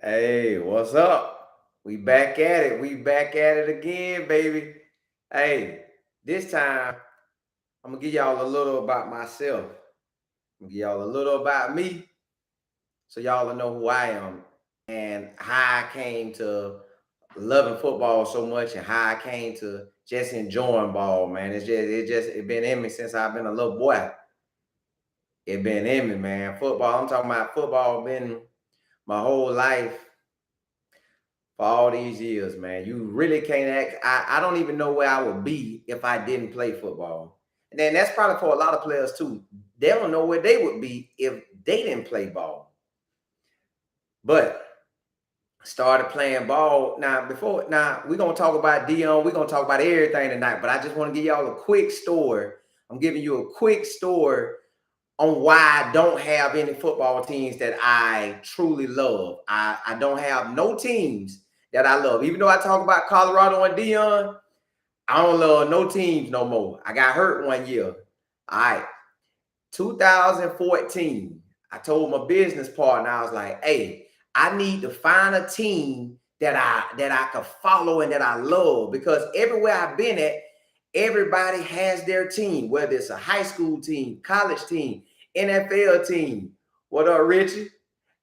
Hey, what's up? We back at it. We back at it again, baby. Hey, this time I'm gonna give y'all a little about myself. I'm gonna give y'all a little about me so y'all will know who I am and how I came to loving football so much and how I came to just enjoying ball, man. It's been in me since I've been a little boy. It been in me, man. Football, I'm talking about football been my whole life for all these years, man. You really can't act. I don't even know where I would be if I didn't play football. And then that's probably for a lot of players too. They don't know where they would be if they didn't play ball. But started playing ball. Now we're gonna talk about Deion, we're gonna talk about everything tonight. But I just want to give y'all a quick story. I'm giving you a quick story on why I don't have any football teams that I truly love. I don't have no teams that I love. Even though I talk about Colorado and Deion, I don't love no teams no more. I got hurt one year. All right. 2014, I told my business partner, I was like, hey, I need to find a team that I could follow and that I love, because everywhere I've been at, everybody has their team, whether it's a high school team, college team, NFL team. What up, Richie?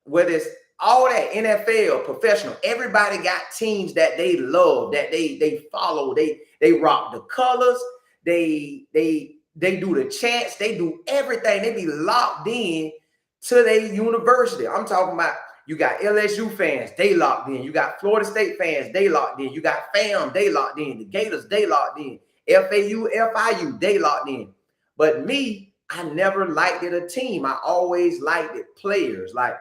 Whether it's all that NFL, professional, everybody got teams that they love, that they follow, they rock the colors, they do the chants, they do everything. They be locked in to their university. I'm talking about, you got LSU fans, they locked in. You got Florida State fans, they locked in. You got FAM, they locked in. The Gators, they locked in. FAU, FIU, they locked in. But me, I never liked it a team. I always liked it players. Like,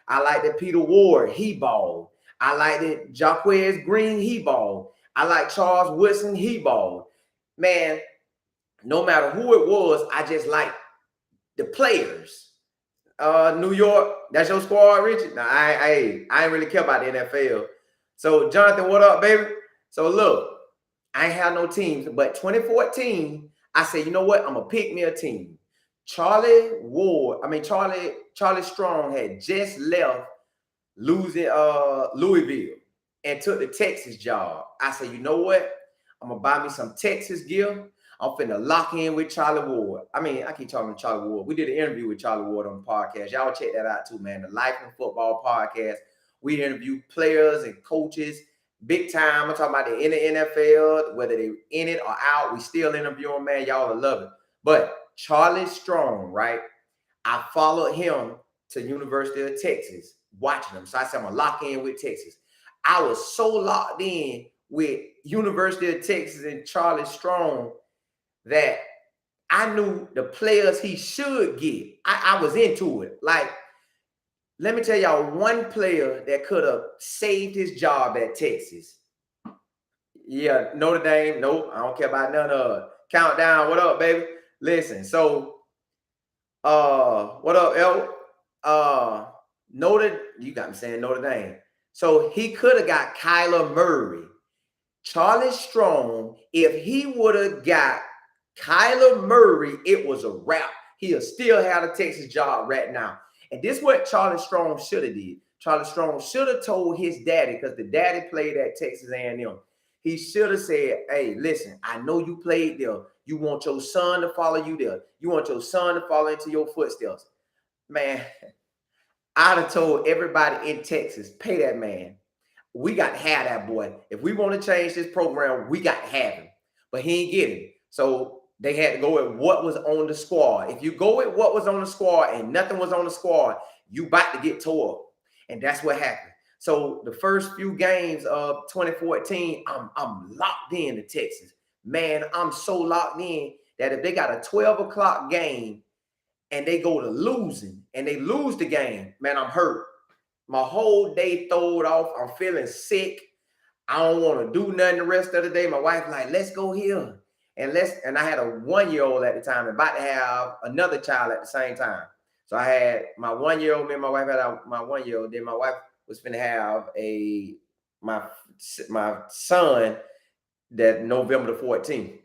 I liked it Peter Ward, he balled. I liked it Jaquez Green, he balled. I like Charles Woodson, he balled. Man, no matter who it was, I just like the players. New York, that's your squad, Richard? Nah, I ain't really care about the NFL. So, Jonathan, what up, baby? So, look, I ain't have no teams, but 2014, I said, you know what? I'm gonna pick me a team. Charlie Strong had just left losing Louisville and took the Texas job. I said, you know what? I'm gonna buy me some Texas gear. I'm finna lock in with Charlie Ward. I mean, I keep talking to Charlie Ward. We did an interview with Charlie Ward on the podcast. Y'all check that out too, man. The Life in Football podcast. We interview players and coaches, big time. I'm talking about they in the NFL, whether they in it or out. We still interview them, man. Y'all will love it. But Charlie Strong, right? I followed him to University of Texas, watching him. So I said, I'm gonna lock in with Texas. I was so locked in with University of Texas and Charlie Strong that I knew the players he should get. I was into it. Like, let me tell y'all one player that could have saved his job at Texas. Yeah, Notre Dame. Nope, I don't care about none of it. Countdown. What up, baby? Listen, so what up, El? You got me saying Notre Dame. So he could have got Kyler Murray. Charlie Strong, if he would have got Kyler Murray, it was a wrap. He'll still have a Texas job right now. And this is what Charlie Strong should have did. Charlie Strong should have told his daddy, because the daddy played at Texas A&M. He should have said, hey, listen, I know you played there. You want your son to follow you there. You want your son to follow into your footsteps. Man, I'd have told everybody in Texas, pay that man. We got to have that boy. If we want to change this program, we got to have him. But he ain't getting it. So they had to go with what was on the squad. If you go with what was on the squad and nothing was on the squad, you about to get tore up. And that's what happened. So the first few games of 2014, I'm locked in to Texas. Man, I'm so locked in that if they got a 12 o'clock game and they go to losing and they lose the game, man, I'm hurt. My whole day throwed off. I'm feeling sick. I don't want to do nothing the rest of the day. My wife like, let's go here. And I had a 1-year-old at the time, about to have another child at the same time. So I had my 1-year-old, me and my wife had my 1-year-old. Then my wife was finna have my son that November the 14th.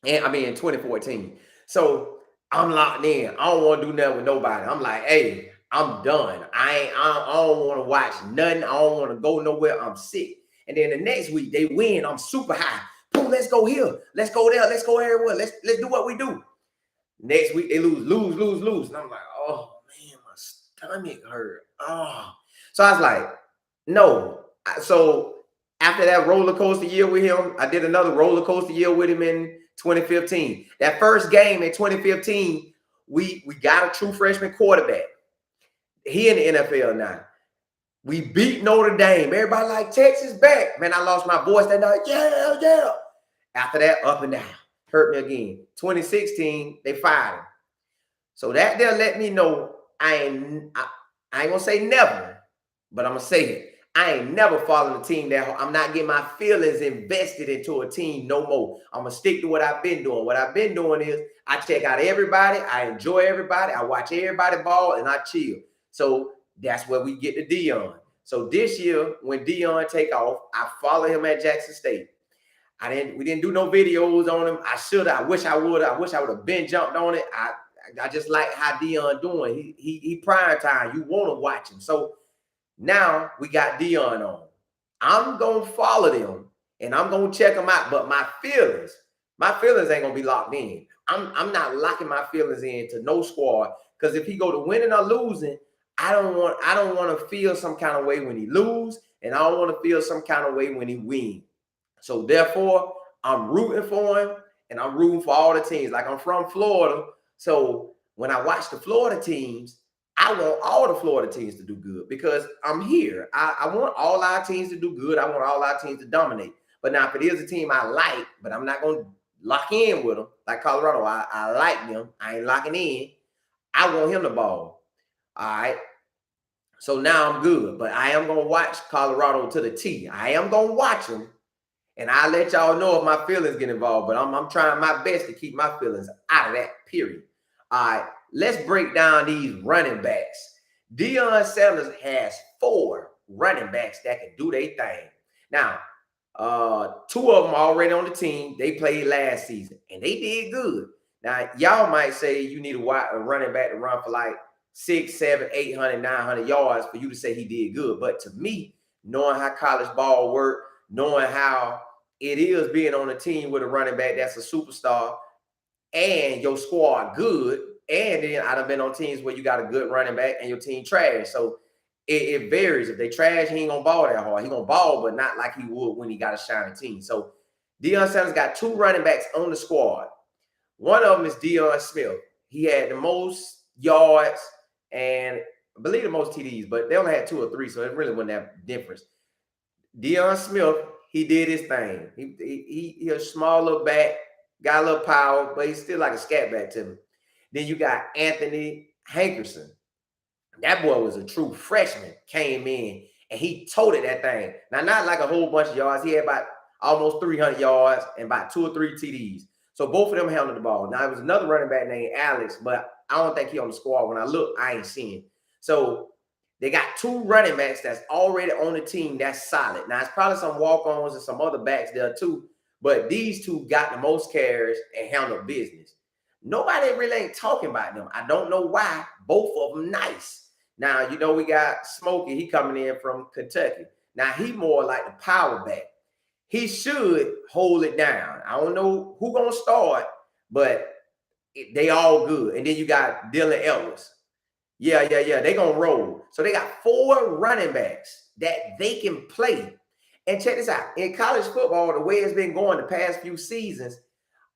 And I mean in 2014. So I'm locked in. I don't want to do nothing with nobody. I'm like, hey, I'm done. I don't want to watch nothing. I don't want to go nowhere. I'm sick. And then the next week they win. I'm super high. Boom, let's go here. Let's go there. Let's go everywhere. Let's do what we do. Next week they lose. And I'm like, oh man, my stomach hurt. Oh. So I was like, no. So after that roller coaster year with him, I did another roller coaster year with him in 2015. That first game in 2015, we got a true freshman quarterback. He in the NFL now. We beat Notre Dame. Everybody like, Texas back. Man, I lost my voice that night. Yeah. After that, up and down. Hurt me again. 2016, they fired him. So that there let me know I ain't gonna say never, but I'm gonna say it. I ain't never following a team that I'm not getting my feelings invested into a team no more. I'm gonna stick to what I've been doing. What I've been doing is I check out everybody, I enjoy everybody, I watch everybody ball, and I chill. So that's where we get to Deion. So this year, when Deion take off, I follow him at Jackson State. We didn't do no videos on him. I wish I would have been jumped on it. I just like how Deion doing. He prime time. You want to watch him. So now we got Deion on. I'm gonna follow them and I'm gonna check them out. But my feelings ain't gonna be locked in. I'm not locking my feelings into no squad, because if he go to winning or losing, I don't want to feel some kind of way when he lose, and I don't want to feel some kind of way when he win. So therefore, I'm rooting for him, and I'm rooting for all the teams. Like, I'm from Florida, so when I watch the Florida teams, I want all the Florida teams to do good because I'm here. I want all our teams to do good. I want all our teams to dominate. But now, if it is a team I like, but I'm not going to lock in with them, like Colorado, I like them. I ain't locking in. I want him to ball. All right. So now I'm good. But I am going to watch Colorado to the T. I am going to watch them. And I'll let y'all know if my feelings get involved. But I'm trying my best to keep my feelings out of that, period. All right. Let's break down these running backs. Deion Sanders has 4 running backs that can do their thing. Now, 2 of them are already on the team. They played last season, and they did good. Now, y'all might say you need a running back to run for like 600, 700, 800, 900 yards for you to say he did good. But to me, knowing how college ball works, knowing how it is being on a team with a running back that's a superstar and your squad good, and then I've been on teams where you got a good running back and your team trash. So it varies. If they trash, he ain't gonna ball that hard. He gonna ball, but not like he would when he got a shiny team. So Deion Sanders got 2 running backs on the squad. One of them is Deion Smith. He had the most yards and I believe the most TDs, but they only had 2 or 3, so it really wasn't that difference. Deion Smith, he did his thing. He a small little back, got a little power, but he's still like a scat back to me. Then you got Anthony Hankerson. That boy was a true freshman, came in, and he toted that thing. Now, not like a whole bunch of yards. He had about almost 300 yards and about 2 or 3 TDs. So both of them handled the ball. Now, it was another running back named Alex, but I don't think he on the squad. When I look, I ain't seeing. So they got 2 running backs that's already on the team that's solid. Now, it's probably some walk-ons and some other backs there too, but these 2 got the most carries and handled business. Nobody really ain't talking about them. I don't know why. Both of them nice. Now, you know, we got Smokey. He coming in from Kentucky. Now, he more like the power back. He should hold it down. I don't know who going to start, but they all good. And then you got Dylan Ellis. Yeah. They going to roll. So they got 4 running backs that they can play. And check this out. In college football, the way it's been going the past few seasons,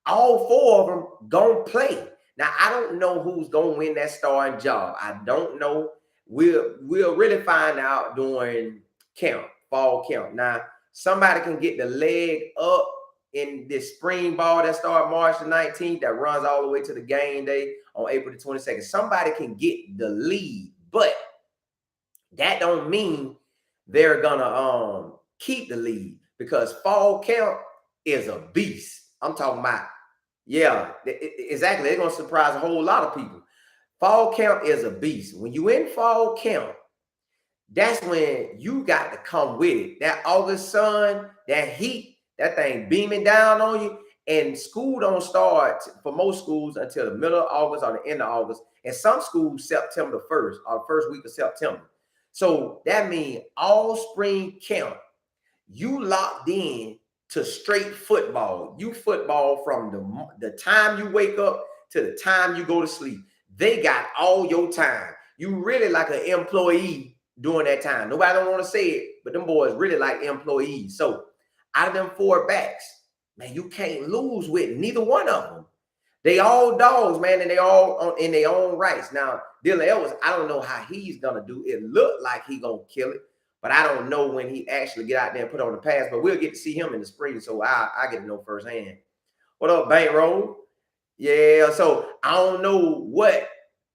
all 4 of them gonna play. Now, I don't know who's gonna win that starting job. I don't know. We'll really find out during camp, fall camp. Now, somebody can get the leg up in this spring ball that starts March the 19th, that runs all the way to the game day on April the 22nd. Somebody can get the lead, but that don't mean they're gonna keep the lead, because fall camp is a beast. I'm talking about, yeah, exactly. They're going to surprise a whole lot of people. Fall camp is a beast. When you in fall camp, that's when you got to come with it. That August sun, that heat, that thing beaming down on you. And school don't start for most schools until the middle of August or the end of August. And some schools September 1st or the first week of September. So that means all spring camp, you locked in to straight football. You football from the time you wake up to the time you go to sleep. They got all your time. You really like an employee during that time. Nobody don't want to say it, but them boys really like employees. So out of them 4 backs, man, you can't lose with neither one of them. They all dogs, man, and they all in their own rights. Now, Dylan Edwards, I don't know how he's gonna do. It looked like he gonna kill it, but I don't know when he actually get out there and put on the pass. But we'll get to see him in the spring, so I get to know firsthand. What up, Bankroll? Yeah, so I don't know what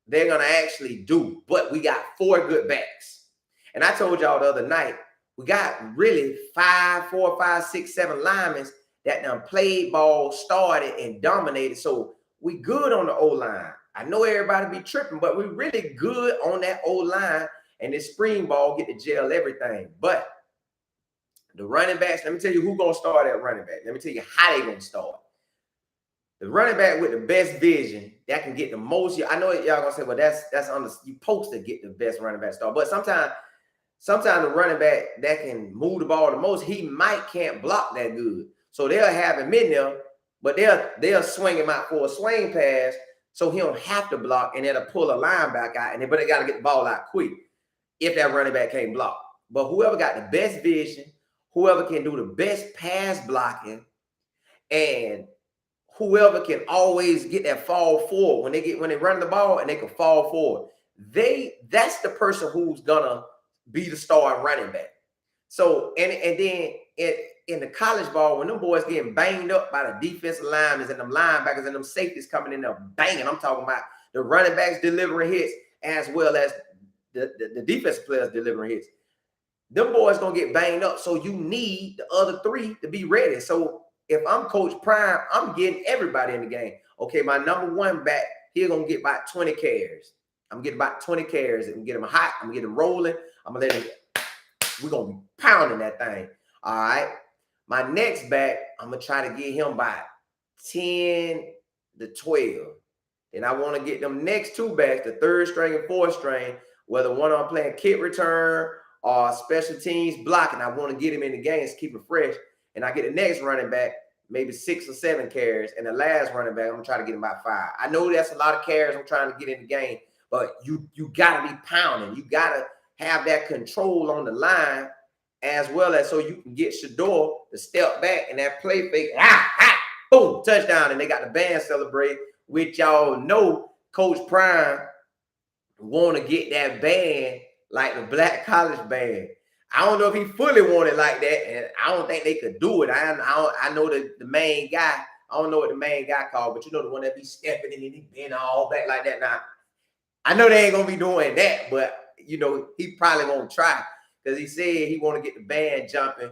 they're gonna actually do, but we got 4 good backs. And I told y'all the other night, we got really 4, 5, 6, 7 linemen that done played ball, started, and dominated. So we good on the O-line. I know everybody be tripping, but we really good on that O-line. And this spring ball get to gel everything. But the running backs, let me tell you who going to start at running back. Let me tell you how they going to start. The running back with the best vision that can get the most. I know y'all going to say, well, that's on the, you supposed to get the best running back start. But sometimes the running back that can move the ball the most, he can't block that good. So they'll have him in there, but they'll swing him out for a swing pass so he don't have to block, and it'll pull a linebacker out, but they got to get the ball out quick if that running back can't block. But whoever got the best vision, whoever can do the best pass blocking, and whoever can always get that fall forward when they run the ball and they can fall forward, that's the person who's gonna be the star running back. So and then in the college ball, when them boys getting banged up by the defensive linemen and them linebackers and them safeties coming in there banging, I'm talking about the running backs delivering hits as well as the defensive players delivering hits. Them boys gonna get banged up, so you need the other 3 to be ready. So if I'm Coach Prime, I'm getting everybody in the game. Okay, my number 1 back, he's gonna get about 20 carries. I'm getting about 20 carries and get him hot. I'm gonna get him rolling. I'm gonna let him. We're gonna be pounding that thing. All right. My next back, I'm gonna try to get him by 10 to 12. And I want to get them next 2 backs, the 3rd string and 4th string, whether one of them playing kick return or special teams blocking. I want to get him in the games, keep it fresh. And I get the next running back, maybe 6 or 7 carries. And the last running back, I'm gonna try to get him about 5. I know that's a lot of carries I'm trying to get in the game, but you gotta be pounding. You gotta have that control on the line, as well as so you can get Shador to step back and that play fake, boom, touchdown, and they got the band celebrate, which y'all know Coach Prime want to get that band like the Black College band. I don't know if he fully wanted like that, and I don't think they could do it. I know the main guy. I don't know what the main guy called, but you know the one that be stepping in and he bend all back like that. Now, I know they ain't gonna be doing that, but you know he probably won't try because he said he want to get the band jumping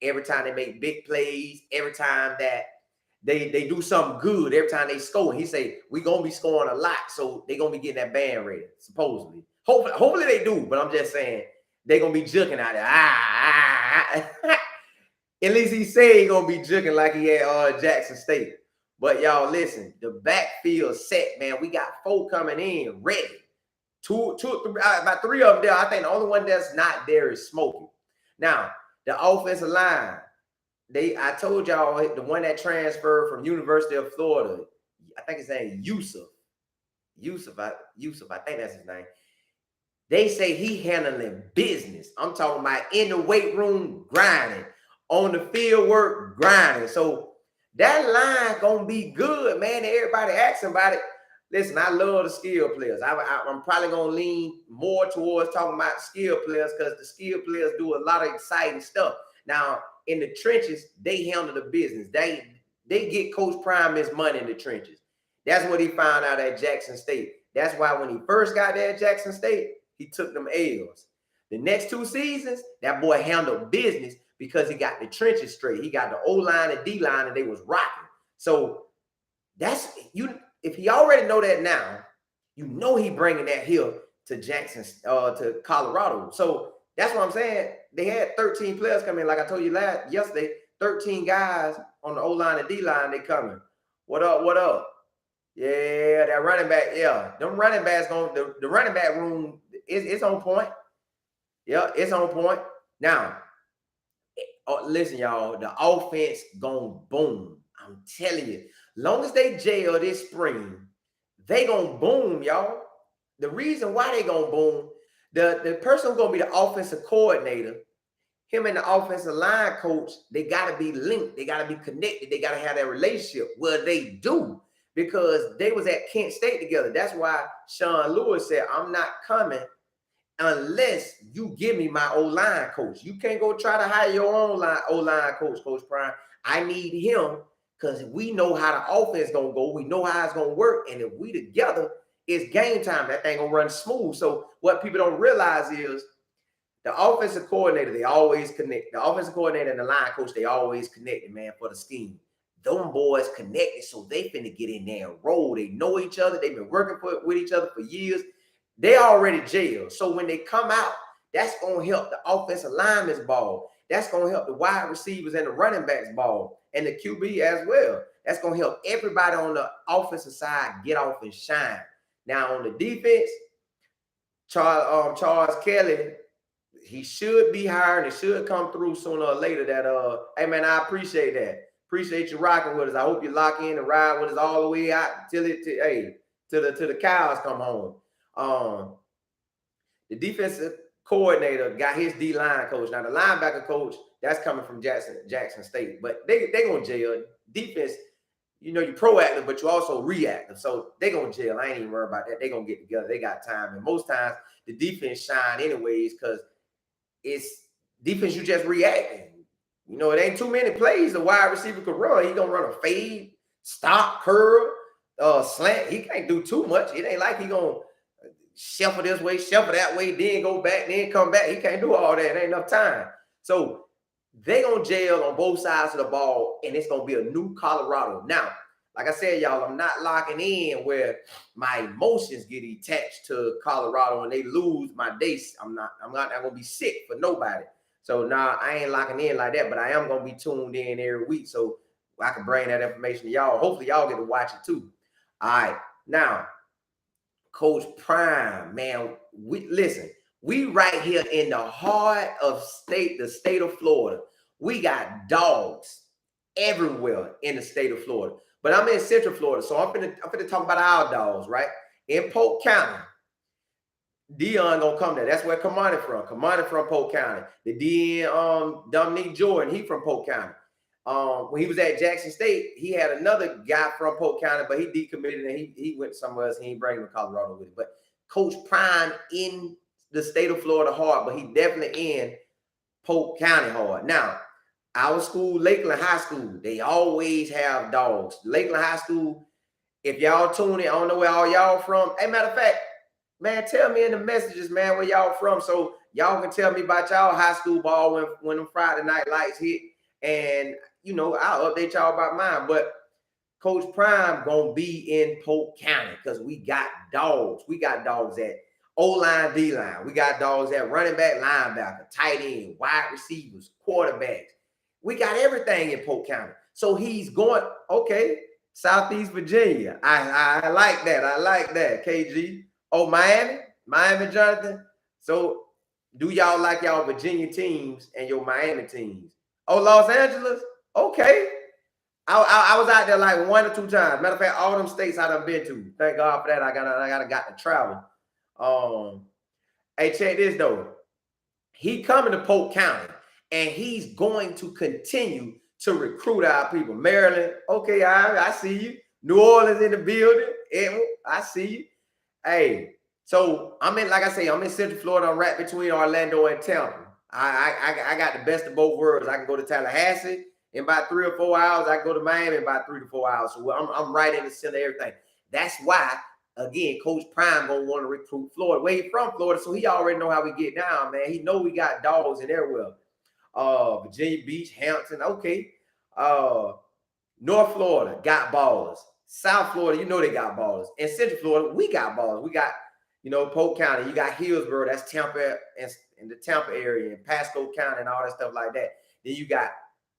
every time they make big plays, every time that they do something good, every time they score. He say we gonna be scoring a lot, so they gonna be getting that band ready, supposedly. Hopefully they do, but I'm just saying they gonna be juking out there. At least he said he gonna be juking like he had Jackson State. But y'all listen, the backfield set, man. We got 4 coming in ready. About 3 of them there. I think the only one that's not there is Smokey. Now, the offensive line, I told y'all the one that transferred from University of Florida, I think his name is Yusuf. I think that's his name. They say he handling business. I'm talking about in the weight room grinding, on the field work grinding. So that line gonna be good, man. Everybody asking about it. Listen, I love the skill players. I'm probably gonna lean more towards talking about skill players because the skill players do a lot of exciting stuff. Now, in the trenches, they handle the business. They get Coach Prime his money in the trenches. That's what he found out at Jackson State. That's why when he first got there at Jackson State, he took them L's. The next 2 seasons, that boy handled business because he got the trenches straight. He got the O-line and D-line, and they was rocking. So that's you. If he already know that now, you know he bringing that here to Jackson, to Colorado. So that's what I'm saying. They had 13 players come in, like I told you yesterday. 13 guys on the O-line and D-line. They coming. What up? What up? Yeah, that running back. Yeah, them running backs going the running back room is it's on point. Yeah, it's on point. Now, listen, y'all, the offense gonna boom. I'm telling you, long as they jail this spring, they gonna boom, y'all. The reason why they gonna boom, the person gonna be the offensive coordinator, him and the offensive line coach, they gotta be linked, they gotta be connected, they gotta have that relationship. Well, they do because they was at Kent State together. That's why Sean Lewis said, "I'm not coming unless you give me my O-line coach. You can't go try to hire your own O-line coach, Coach Prime. I need him because we know how the offense gonna go. We know how it's gonna work. And if we together, it's game time. That thing gonna run smooth." So what people don't realize is the offensive coordinator, they always connect. The offensive coordinator and the line coach, they always connected, man, for the scheme. Them boys connected, so they finna get in there and roll. They know each other. They've been working with each other for years. They already jailed. So when they come out, that's going to help the offensive lineman's ball. That's going to help the wide receivers and the running backs ball and the QB as well. That's going to help everybody on the offensive side get off and shine. Now on the defense, Charles Kelly, he should be hired. It should come through sooner or later. That hey man, I appreciate that. Appreciate you rocking with us. I hope you lock in and ride with us all the way out till the cows come home. The defensive coordinator got his D-line coach. Now the linebacker coach, that's coming from Jackson State, but they gonna jail. Defense, you know, you're proactive, but you're also reactive. So they gonna jail. I ain't even worried about that. They gonna get together. They got time. And most times the defense shine anyways, because it's defense, you just reacting. You know, it ain't too many plays the wide receiver could run. He gonna run a fade, stop, curl, slant. He can't do too much. It ain't like he gonna shuffle this way, shuffle that way, then go back, then come back. He can't do all that. It ain't enough time. So they gonna jail on both sides of the ball, and it's gonna be a new Colorado. Now, like I said, y'all, I'm not locking in where my emotions get attached to Colorado and they lose my days. I'm not gonna be sick for nobody. So nah, I ain't locking in like that, but I am gonna be tuned in every week so I can bring that information to y'all. Hopefully, y'all get to watch it too. All right, now, Coach Prime, man, we right here in the heart of the state of Florida. We got dogs everywhere in the state of Florida. But I'm in Central Florida, so I'm finna talk about our dogs, right? In Polk County, Deion gonna come there. That's where Kamani from. Kamani from Polk County. The DN, Dominique Jordan, he from Polk County. When he was at Jackson State, he had another guy from Polk County, but he decommitted and he went somewhere else. He ain't bring him to Colorado with him. But Coach Prime in the state of Florida hard, but he definitely in Polk County hard. Now, our school, Lakeland High School, they always have dogs. Lakeland High School, if y'all tune in, I don't know where all y'all from. Hey, matter of fact, man, tell me in the messages, man, where y'all from, so y'all can tell me about y'all high school ball when them Friday night lights hit. And, you know, I'll update y'all about mine. But Coach Prime gonna be in Polk County because we got dogs. We got dogs at O-line, D-line. We got dogs at running back, linebacker, tight end, wide receivers, quarterbacks. We got everything in Polk County. So he's going, okay, Southeast Virginia. I like that. I like that, KG. Oh, Miami, Jonathan. So do y'all like y'all Virginia teams and your Miami teams? Oh, Los Angeles? Okay. I was out there like 1 or 2 times. Matter of fact, all them states I done been to. Thank God for that. I got to travel. Hey, check this though. He coming to Polk County, and he's going to continue to recruit our people. Maryland, okay, I see you. New Orleans in the building. Edmund, I see you. Hey, so I'm in, like I say, I'm in Central Florida. I'm right between Orlando and Tampa. I got the best of both worlds. I can go to Tallahassee in about 3 or 4 hours. I can go to Miami in about 3 to 4 hours. So I'm right in the center of everything. That's why, again, Coach Prime gonna want to recruit Florida. Where he from, Florida, so he already know how we get down, man. He know we got dogs in there. Well, Virginia Beach, Hampton, okay. North Florida got ballers. South Florida, you know they got ballers. In Central Florida, we got ballers. We got, you know, Polk County. You got Hillsborough, that's Tampa, and in the Tampa area, and Pasco County, and all that stuff like that. Then you got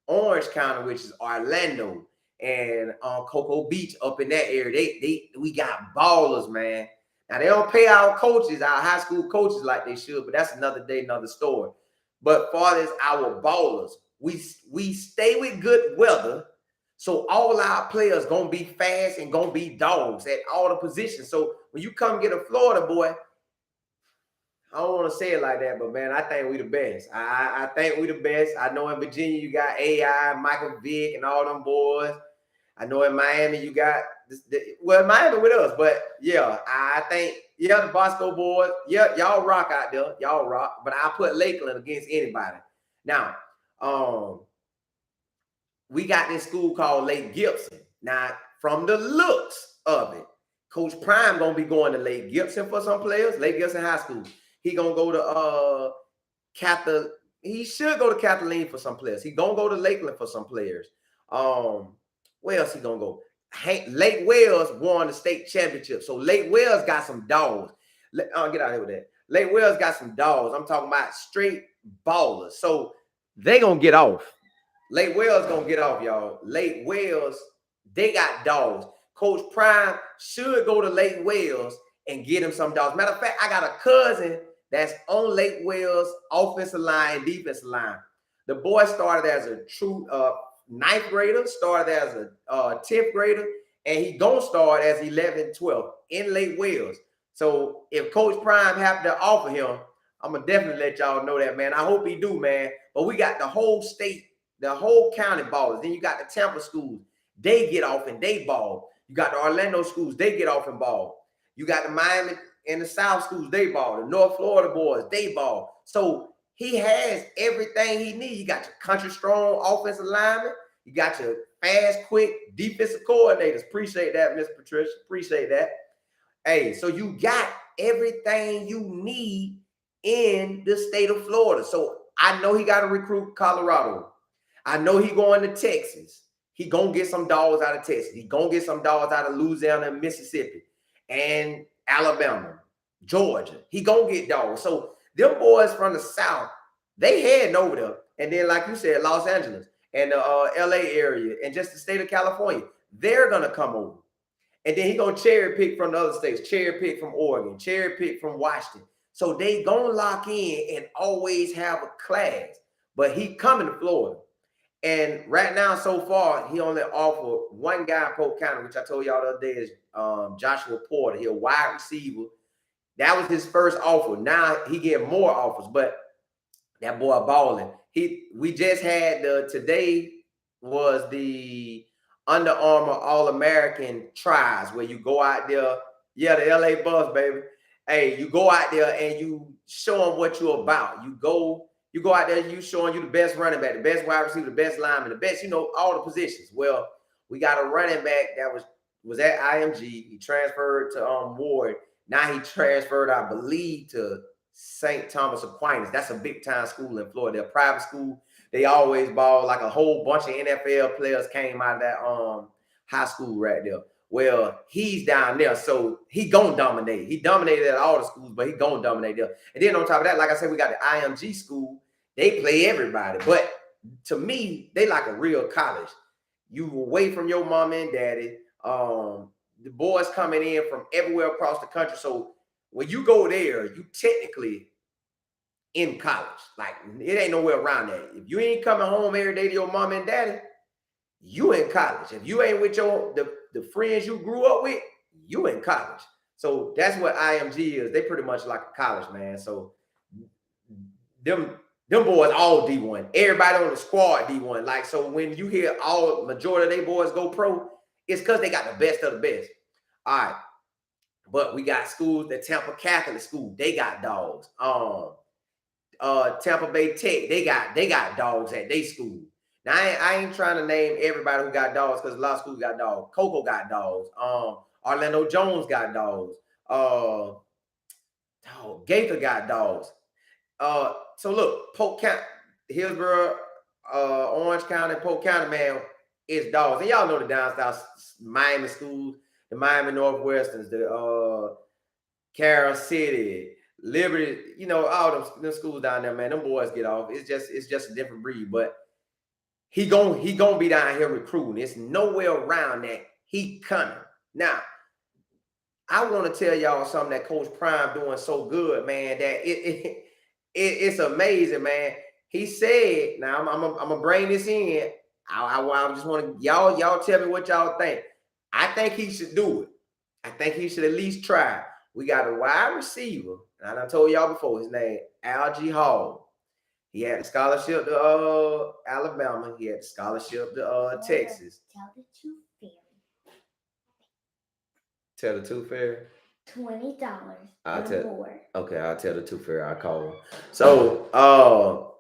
Orange County, which is Orlando. and Cocoa Beach up in that area. We got ballers, man. Now they don't pay our coaches, our high school coaches like they should, but that's another day, another story. But far as our ballers, we stay with good weather. So all our players gonna be fast and gonna be dogs at all the positions. So when you come get a Florida boy, I don't want to say it like that, but man, I think we the best. I think we the best. I know in Virginia you got AI, Michael Vick, and all them boys. I know in Miami you got Miami with us, but yeah, I think the Bosco boys, y'all rock out there, y'all rock. But I put Lakeland against anybody. Now, we got this school called Lake Gibson. Now, from the looks of it, Coach Prime gonna be going to Lake Gibson for some players. Lake Gibson High School. He gonna go to He should go to Kathleen for some players. He gonna go to Lakeland for some players. Where else he gonna go? Lake Wales won the state championship, so Lake Wales got some dogs. Get out of here with that. Lake Wales got some dogs. I'm talking about straight ballers. So they gonna get off. Lake Wales gonna get off, y'all. Lake Wales, they got dogs. Coach Prime should go to Lake Wales and get him some dogs. Matter of fact, I got a cousin that's on Lake Wales offensive line and defensive line. The boy started as a true ninth grader, started as a 10th grader, and he gonna start as 11th, 12th in Lake Wales. So if Coach Prime have to offer him, I'm gonna definitely let y'all know that, man. I hope he do, man. But we got the whole state, the whole county ballers. Then you got the Tampa schools. They get off and they ball. You got the Orlando schools. They get off and ball. You got the Miami and the South schools. They ball. The North Florida boys. They ball. So he has everything he needs. You got your country strong offensive lineman. You got your fast, quick defensive coordinators. Appreciate that, Miss Patricia. Appreciate that. Hey, so you got everything you need in the state of Florida. So I know he got to recruit Colorado. I know he going to Texas. He gonna get some dogs out of Texas. He gonna get some dogs out of Louisiana and Mississippi and Alabama, Georgia. He gonna get dogs. So them boys from the South, they heading over there. And then, like you said, Los Angeles and the LA area and just the state of California, they're gonna come over. And then he gonna cherry pick from the other states, cherry pick from Oregon, cherry pick from Washington. So they gonna lock in and always have a class. But he coming to Florida. And right now, so far, he only offered one guy in Polk County, which I told y'all the other day is Joshua Porter. He's a wide receiver. That was his first offer. Now he getting more offers, but that boy balling. We just had today was the Under Armour All-American tries where you go out there. Yeah, the LA Buffs, baby. Hey, you go out there and you show them what you're about. You go out there, you showing you the best running back, the best wide receiver, the best lineman, the best, all the positions. Well, we got a running back that was at IMG. He transferred to Ward. Now he transferred, I believe, to St. Thomas Aquinas. That's a big time school in Florida. They're a private school. They always ball. Like a whole bunch of NFL players came out of that high school right there. Well, he's down there, so he gonna dominate. He dominated at all the schools, but he gonna dominate there. And then on top of that, like I said, we got the IMG school. They play everybody, but to me, they like a real college. You away from your mom and daddy. The boys coming in from everywhere across the country. So when you go there, you technically in college. Like it ain't nowhere around that. If you ain't coming home every day to your mom and daddy, you in college. If you ain't with the friends you grew up with, you in college. So that's what IMG is. They pretty much like a college, man. So them boys all D1. Everybody on the squad D1. Like, so when you hear majority of they boys go pro, it's because they got the best of the best. All right. But we got schools, the Tampa Catholic School, they got dogs. Tampa Bay Tech, they got dogs at their school. Now, I ain't trying to name everybody who got dogs because a lot of schools got dogs. Coco got dogs. Orlando Jones got dogs. Gaither got dogs. So look, Polk County, Hillsborough, Orange County, Polk County, man, is dogs. And y'all know the down south Miami schools, the Miami Northwesterns, the Carroll City, Liberty, all them schools down there, man. Them boys get off. It's just a different breed, but He gonna be down here recruiting. There's no way around that. He coming. Now, I want to tell y'all something that Coach Prime doing so good, man, that it's amazing, man. He said, now I'm gonna bring this in. I just want to y'all tell me what y'all think. I think he should do it. I think he should at least try. We got a wide receiver, and I told y'all before his name, Algie Hall. He had a scholarship to Alabama. He had a scholarship to Texas. Tell the two fairy. Tell the two fairy. $20 more. Okay, I'll tell the two fairy. I'll call him. So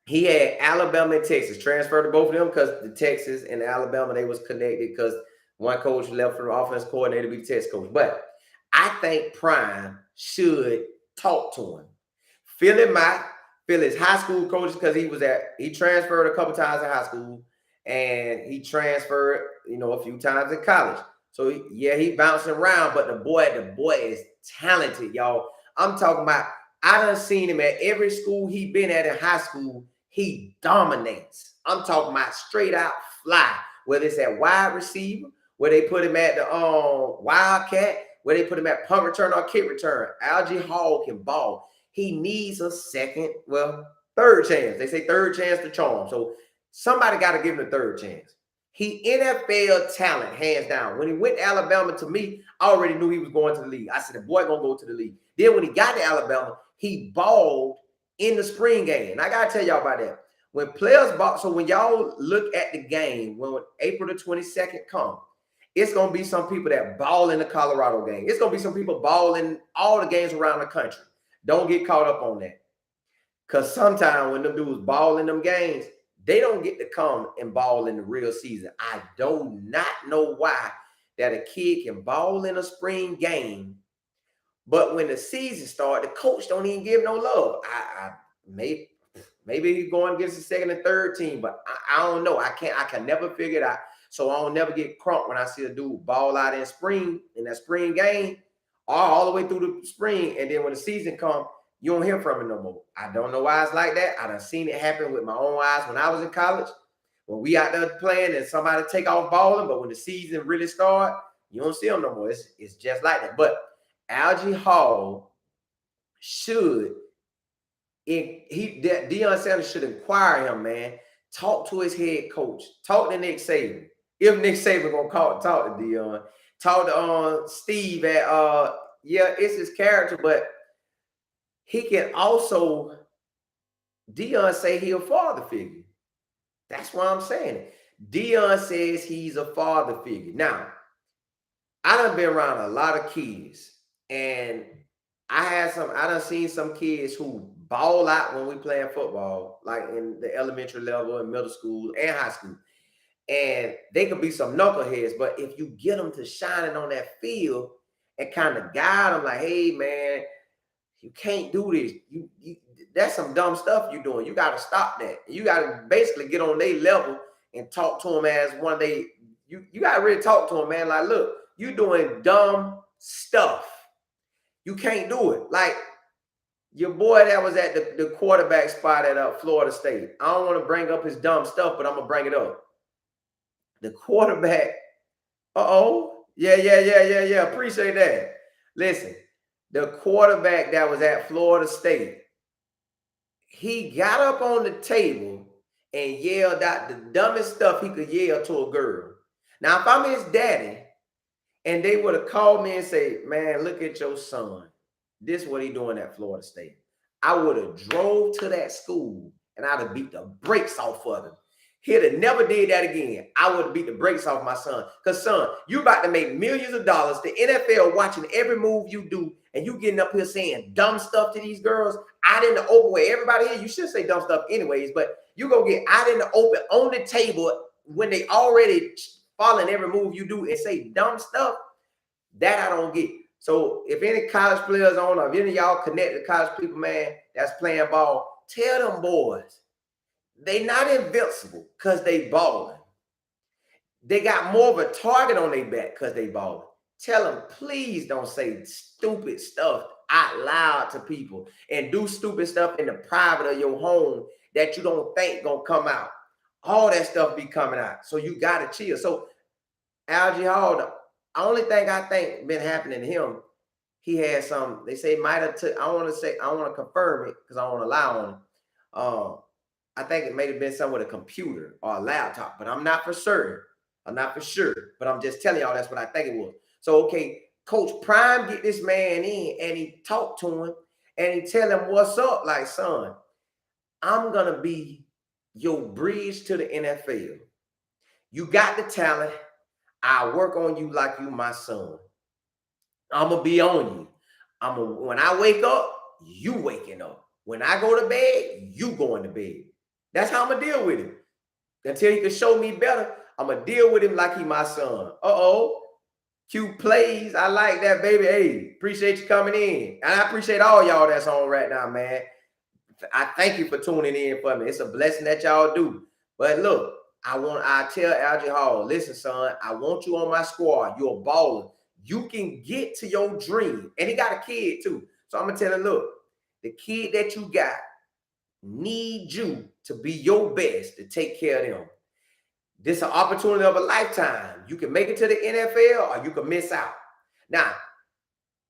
he had Alabama and Texas. Transferred to both of them because the Texas and Alabama, they was connected because one coach left for the offense coordinator to be the Texas coach. But I think Prime should talk to him. Feel his high school coaches because he transferred a couple times in high school and he transferred, a few times in college. So yeah, he bouncing around, but the boy is talented, y'all. I'm talking about, I done seen him at every school he been at in high school. He dominates. I'm talking about straight out fly, whether it's at wide receiver, where they put him at the Wildcat, where they put him at punt return or kick return. Algie Hall can ball. He needs a third chance. They say third chance to charm. So somebody got to give him a third chance. He NFL talent, hands down. When he went to Alabama, to me, I already knew he was going to the league. I said, the boy going to go to the league. Then when he got to Alabama, he balled in the spring game. And I got to tell y'all about that. When players ball, so when y'all look at the game, when April the 22nd comes, it's going to be some people that ball in the Colorado game. It's going to be some people balling all the games around the country. Don't get caught up on that. Because sometimes when them dudes ball in them games, they don't get to come and ball in the real season. I do not know why that a kid can ball in a spring game, but when the season starts, the coach don't even give no love. Maybe he's going against the second and third team, but I don't know. I can never figure it out. So I don't never get crunked when I see a dude ball out in that spring game, all the way through the spring, and then when the season comes, you don't hear from him no more. I don't know why it's like that. I done seen it happen with my own eyes when I was in college. When we out there playing and somebody take off balling, but when the season really start, you don't see them no more. It's just like that. But Algie Hall Deion Sanders should inquire him, man. Talk to his head coach. Talk to Nick Saban. If Nick Saban gonna talk to Deion. Talk to Steve at it's his character, but he can also, Deion say he a father figure. That's why I'm saying it. Deion says he's a father figure. Now, I done been around a lot of kids, and I done seen some kids who ball out when we playing football, like in the elementary level and middle school and high school. And they could be some knuckleheads, but if you get them to shining on that field and kind of guide them like, hey, man, you can't do this. That's some dumb stuff you're doing. You got to stop that. You got to basically get on their level and talk to them as one of they. You got to really talk to them, man. Like, look, you doing dumb stuff. You can't do it. Like your boy that was at the quarterback spot at Florida State. I don't want to bring up his dumb stuff, but I'm gonna bring it up. The quarterback. Yeah. Appreciate that. Listen. The quarterback that was at Florida State, he got up on the table and yelled out the dumbest stuff he could yell to a girl. Now, if I'm his daddy and they would have called me and say, man, look at your son. This is what he doing at Florida State. I would have drove to that school and I'd have beat the brakes off of him. He'd have never did that again. I would have beat the brakes off my son. Because, son, you about to make millions of dollars. The NFL watching every move you do, and you getting up here saying dumb stuff to these girls out in the open where everybody here, you should say dumb stuff anyways, but you go get out in the open on the table when they already following every move you do and say dumb stuff, that I don't get. So if any college players on or if any of y'all connect to college people, man, that's playing ball, tell them boys, they not invincible because they balling. They got more of a target on their back because they balling. Tell them, please don't say stupid stuff out loud to people and do stupid stuff in the private of your home that you don't think gonna come out. All that stuff be coming out. So you got to chill. So Algie Hall, the only thing I think been happening to him, he had some, they say might have took, I want to confirm it because I don't want to lie on it. I think it may have been something with a computer or a laptop, but I'm not for certain. I'm not for sure, but I'm just telling y'all that's what I think it was. So, okay, Coach Prime get this man in and he talked to him and he tell him what's up, like, son, I'm going to be your bridge to the NFL. You got the talent. I work on you like you my son. I'm going to be on you. When I wake up, you waking up. When I go to bed, you going to bed. That's how I'm going to deal with him. Until he can show me better, I'm going to deal with him like he my son. Uh-oh. Q plays. I like that, baby. Hey, appreciate you coming in. And I appreciate all y'all that's on right now, man. I thank you for tuning in for me. It's a blessing that y'all do. But look, I tell Algie Hall, listen, son, I want you on my squad. You're a baller. You can get to your dream. And he got a kid too. So I'm going to tell him, look, the kid that you got need you to be your best to take care of them. This is an opportunity of a lifetime. You can make it to the NFL or you can miss out. Now,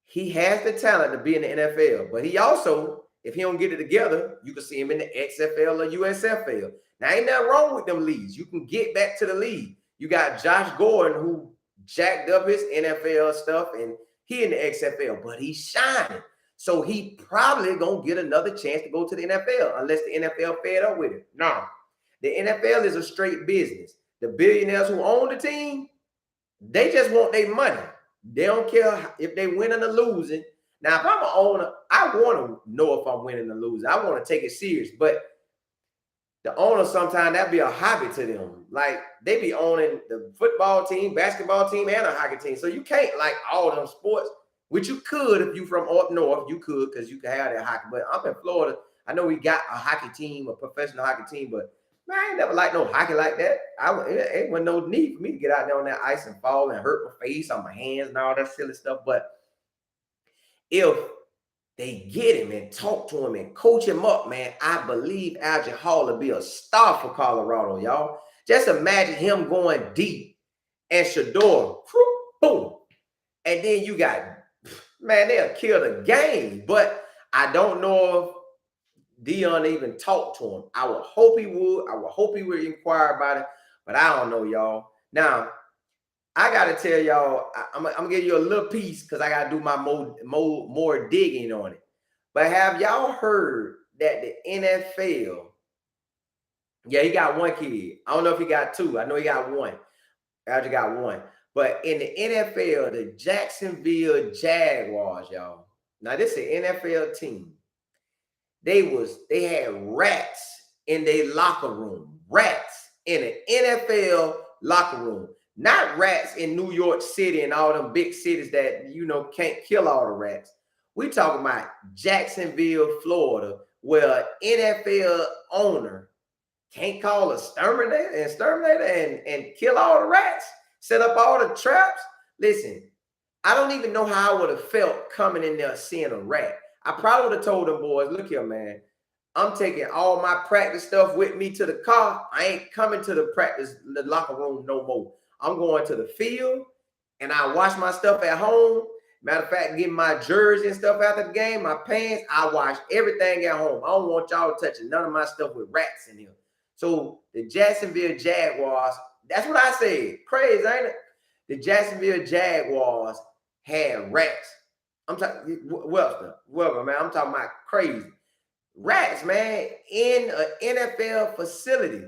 he has the talent to be in the NFL, but he also, if he don't get it together, you can see him in the XFL or USFL. Now, ain't nothing wrong with them leagues. You can get back to the league. You got Josh Gordon, who jacked up his NFL stuff, and he in the XFL, but he's shining. So he probably going to get another chance to go to the NFL unless the NFL fed up with him. No, the NFL is a straight business. The billionaires who own the team, they just want their money. They don't care if they winning or losing. Now, if I'm an owner, I want to know if I'm winning or losing. I want to take it serious. But the owner, sometimes that be a hobby to them. Like, they be owning the football team, basketball team, and a hockey team. So you can't like all them sports, which you could if you from up north. You could, because you can have that hockey. But I'm in Florida. I know we got a hockey team, a professional hockey team, but man, I ain't never liked no hockey like that. It wasn't no need for me to get out there on that ice and fall and hurt my face on my hands and all that silly stuff. But if they get him and talk to him and coach him up, man, I believe Algie Hall will be a star for Colorado, y'all. Just imagine him going deep and Shador, boom. And then you got, man, they'll kill the game. But I don't know if Deion even talked to him. I would hope he would. I would hope he would inquire about it. But I don't know, y'all. Now, I got to tell y'all, I'm going to give you a little piece because I got to do my more digging on it. But have y'all heard that the NFL, yeah, he got one kid. I don't know if he got two. I know he got one. I just got one. But in the NFL, the Jacksonville Jaguars, y'all. Now, this is an NFL team. They had rats in their locker room. Rats in an NFL locker room. Not rats in New York City and all them big cities that, can't kill all the rats. We talking about Jacksonville, Florida, where an NFL owner can't call a exterminator and kill all the rats, set up all the traps. Listen, I don't even know how I would have felt coming in there seeing a rat. I probably would have told them boys, look here, man, I'm taking all my practice stuff with me to the car. I ain't coming to the locker room no more. I'm going to the field and I wash my stuff at home. Matter of fact, getting my jersey and stuff after the game, my pants, I wash everything at home. I don't want y'all touching none of my stuff with rats in here. So the Jacksonville Jaguars, that's what I said. Crazy, ain't it? The Jacksonville Jaguars had rats. I'm talking, Webster, man. I'm talking about crazy. Rats, man, in an NFL facility.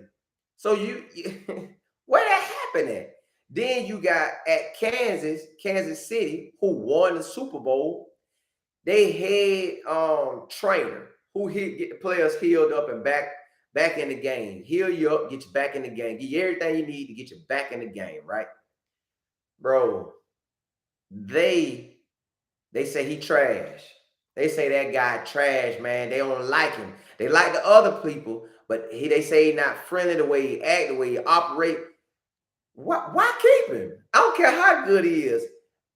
So where that happened at? Then you got at Kansas City, who won the Super Bowl. They had trainer who get the players healed up and back in the game. Heal you up, get you back in the game. Give you everything you need to get you back in the game, right? Bro, they say he trash. They say that guy trash, man. They don't like him. They like the other people, but they say he's not friendly the way he act, the way he operate. Why keep him? I don't care how good he is.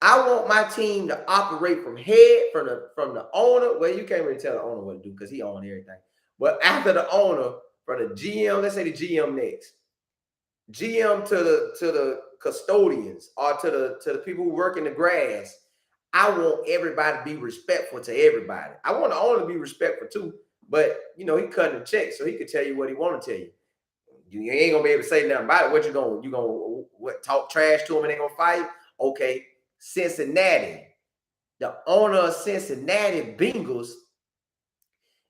I want my team to operate from the owner. Well, you can't really tell the owner what to do because he owns everything. But after the owner, from the GM, let's say the GM next. GM to the custodians or to the people who work in the grass. I want everybody to be respectful to everybody. I want the owner to be respectful too, but he cutting the check, so he could tell you what he want to tell you. You ain't gonna be able to say nothing about it. What you gonna talk trash to them and they gonna fight? Okay, Cincinnati, the owner of Cincinnati Bengals.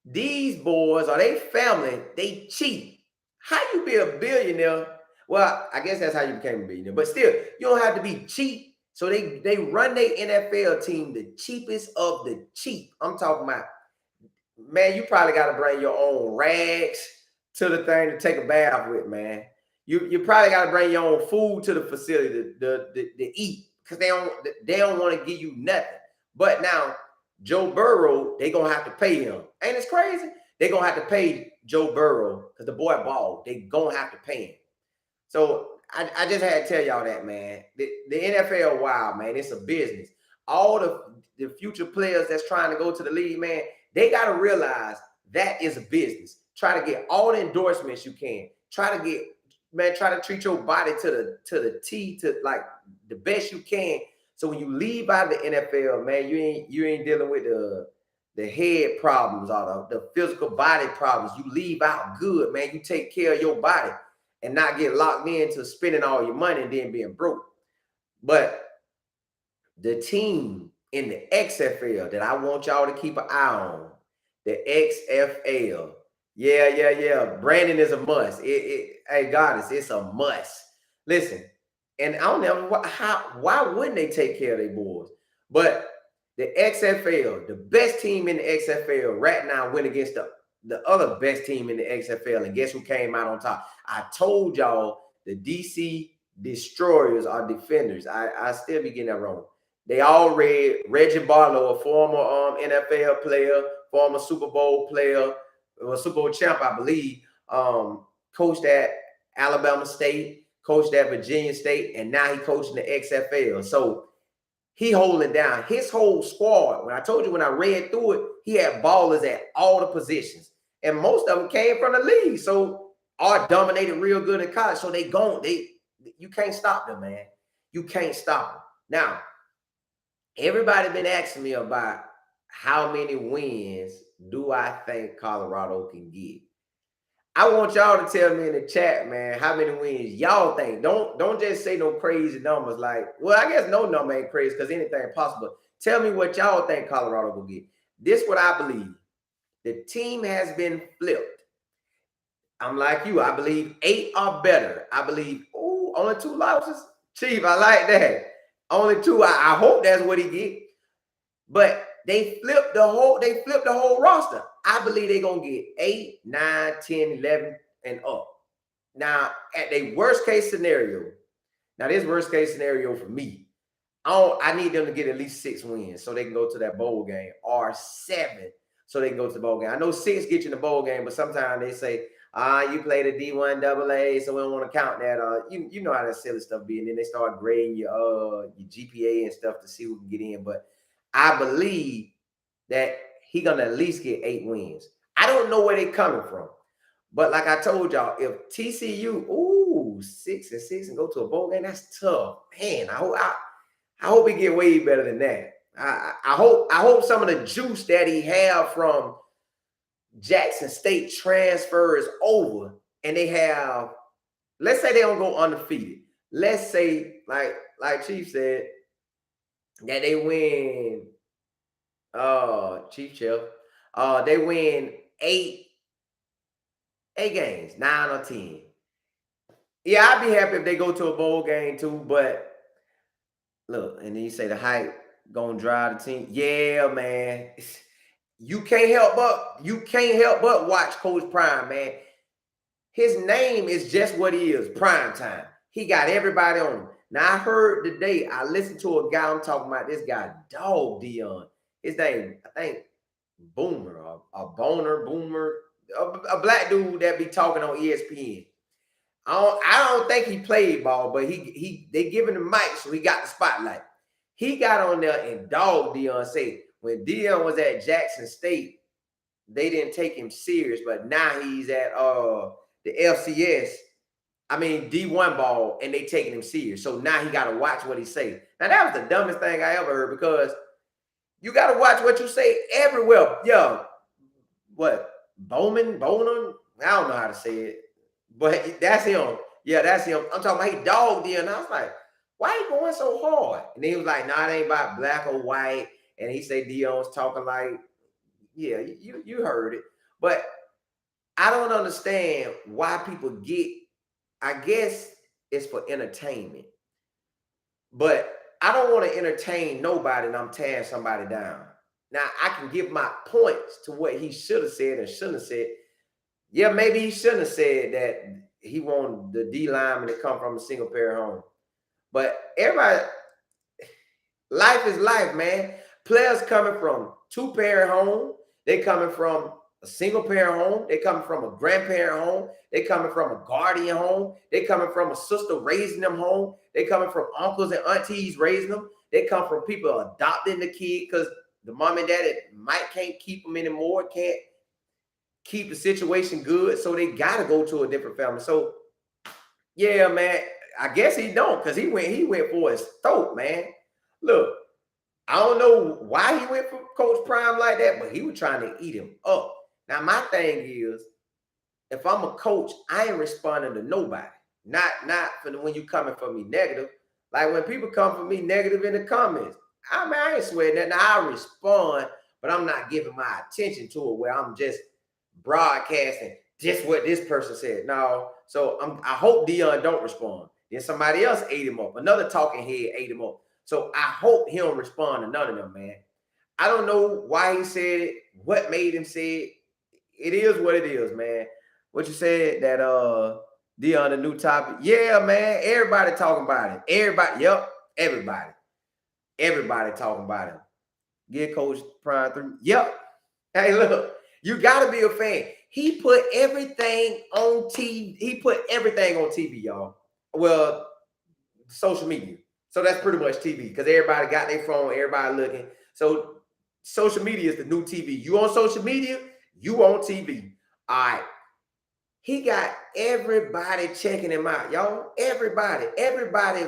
These boys or they family, they cheat. How you be a billionaire? Well, I guess that's how you became a billionaire. But still, you don't have to be cheap. So they run their NFL team the cheapest of the cheap. I'm talking about, man, you probably got to bring your own rags to the thing to take a bath with, man. You probably got to bring your own food to the facility to eat, because they don't want to give you nothing. But now Joe Burrow, they gonna have to pay him. Ain't it crazy? They gonna have to pay Joe Burrow because the boy balled. They gonna have to pay him. So I just had to tell y'all that, man. The NFL, wow, man, it's a business. All the future players that's trying to go to the league, man, they got to realize that is a business. Try to get all the endorsements you can. Try to treat your body to the T, to like the best you can. So when you leave out of the NFL, man, you ain't dealing with the head problems or the physical body problems. You leave out good, man. You take care of your body and not get locked into spending all your money and then being broke. But the team in the XFL that I want y'all to keep an eye on, the XFL. Yeah. Brandon is a must. Hey, Goddess, it's a must. Listen, and I don't know why wouldn't they take care of their boys? But the XFL, the best team in the XFL right now went against the other best team in the XFL. And guess who came out on top? I told y'all the DC Destroyers are defenders. I still be getting that wrong. They all read Reggie Barlow, a former NFL player, former Super Bowl player, a Super Bowl champ, I believe, coached at Alabama State, coached at Virginia State, and now he coaching the XFL. So he holding down his whole squad. When I told you, when I read through it, he had ballers at all the positions. And most of them came from the league. So are dominated real good in college. So you can't stop them, man. You can't stop them. Now, everybody been asking me about how many wins do I think Colorado can get. I want y'all to tell me in the chat, man, how many wins y'all think. Don't just say no crazy numbers like, well, I guess no number ain't crazy because anything possible. Tell me what y'all think Colorado will get. This is what I believe. The team has been flipped. I'm like you. I believe 8 or better. I believe, only 2 losses? Chief, I like that. Only 2. I hope that's what he get. But they flipped the whole roster. I believe they're going to get 8, 9, 10, 11, and up. Now, at the worst case scenario, this worst case scenario for me, I need them to get at least 6 wins so they can go to that bowl game, or 7 so they can go to the bowl game. I know 6 get you in the bowl game, but sometimes they say, you played a D1 AA, so we don't want to count that. You know how that silly stuff be, and then they start grading your GPA and stuff to see who can get in. But I believe that he's gonna at least get 8 wins. I don't know where they're coming from, but like I told y'all, if TCU 6-6 and go to a bowl game, that's tough, man. I hope he get way better than that. I hope some of the juice that he have from Jackson State transfers over, and they have, let's say they don't go undefeated. Let's say, like Chief said, that they win, Chief Chef, they win 8 games, 9 or 10. Yeah, I'd be happy if they go to a bowl game too, but look, and then you say the hype gonna drive the team. Yeah, man. You can't help but watch Coach Prime, man. His name is just what he is, Prime Time. He got everybody on him. Now, I heard today, I listened to a guy, I'm talking about this guy, Dog Deion. His name, I think, Boomer, or Boomer, a black dude that be talking on ESPN. I don't think he played ball, but they giving him mic, so he got the spotlight. He got on there and Dog Deion said, when Deion was at Jackson State, they didn't take him serious, but now he's at the FCS. I mean, D1 ball, and they taking him serious. So now he got to watch what he say. Now, that was the dumbest thing I ever heard, because you got to watch what you say everywhere. Yo, what? Bowman? I don't know how to say it, but that's him. Yeah, that's him. I'm talking about he dogged Deion. I was like, why he going so hard? And he was like, nah, it ain't about black or white. And he said Deion's talking like, yeah, you heard it. But I don't understand why people get, I guess it's for entertainment. But I don't want to entertain nobody and I'm tearing somebody down. Now, I can give my points to what he should have said and shouldn't have said. Yeah, maybe he shouldn't have said that he wanted the D lineman to come from a single parent home. But everybody, life is life, man. Players coming from two-parent home, they coming from a single parent home, they coming from a grandparent home, they coming from a guardian home, they coming from a sister raising them home, they coming from uncles and aunties raising them, they come from people adopting the kid because the mom and daddy can't keep them anymore, can't keep the situation good, so they gotta go to a different family. So yeah, man, I guess he don't, because he went for his throat, man. Look, I don't know why he went for Coach Prime like that, but he was trying to eat him up. Now, my thing is, if I'm a coach, I ain't responding to nobody. Not for when you coming for me negative. Like when people come for me negative in the comments, I ain't sweating that. Now, I respond, but I'm not giving my attention to it where I'm just broadcasting just what this person said. No, so I hope Deion don't respond. Then somebody else ate him up. Another talking head ate him up. So I hope he don't respond to none of them, man. I don't know why he said it, what made him say it. It is what it is, man. What you said that Deion, the new topic. Yeah, man. Everybody talking about it. Everybody, yep, everybody. Everybody talking about it. Get Coach Prime through. Yep. Hey, look, you gotta be a fan. He put everything on TV. He put everything on TV, y'all. Well, social media. So that's pretty much TV because everybody got their phone, everybody looking. So social media is the new TV. You on social media, you on TV. All right. He got everybody checking him out, y'all. Everybody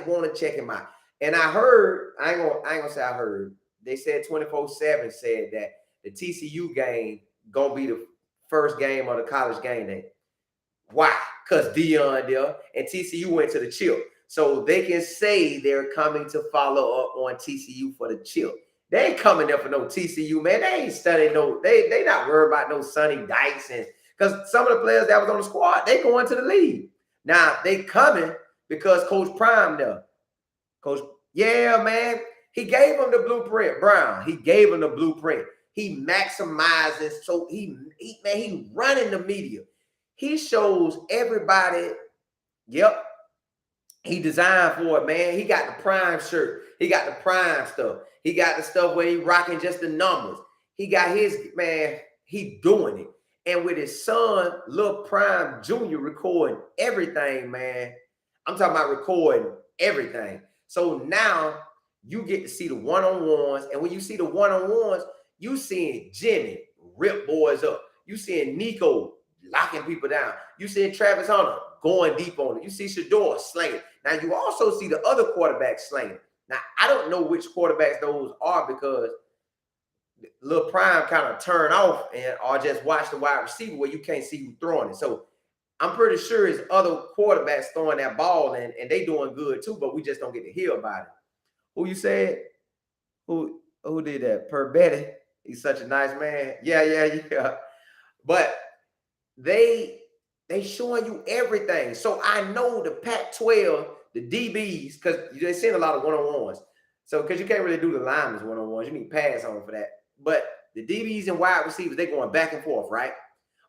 want to check him out. And I heard, I ain't gonna say I heard. They said 24/7 said that the TCU game gonna be the first game of the college game day. Why? Because Deion there and TCU went to the chip. So they can say they're coming to follow up on TCU for the chip. They ain't coming there for no TCU, man. They ain't studying they not worried about no Sonny Dykes. And because some of the players that was on the squad, they going to the league. Now, they coming because Coach Prime there. Coach, yeah, man. He gave him the blueprint, Brown. He gave him the blueprint. He maximizes. So he running the media. He shows everybody, yep, he designed for it, man. He got the Prime shirt. He got the Prime stuff. He got the stuff where he rocking just the numbers. He got his, man, he doing it. And with his son, Lil Prime Jr. recording everything, man. I'm talking about recording everything. So now you get to see the one-on-ones. And when you see the one-on-ones, you seeing Jimmy rip boys up. You seeing Nico locking people down. You seeing Travis Hunter going deep on it. You see Shador slinging. Now, you also see the other quarterbacks slinging. Now, I don't know which quarterbacks those are because Lil Prime kind of turn off or just watch the wide receiver where you can't see who throwing it. So I'm pretty sure it's other quarterbacks throwing that ball and they doing good too, but we just don't get to hear about it. Who you said? Who did that? Per Betty. He's such a nice man. Yeah. But they showing you everything. So I know the Pac-12, the DBs, because they're seeing a lot of one-on-ones. So because you can't really do the linemen one-on-ones, you need pass on for that. But the DBs and wide receivers, they're going back and forth, right?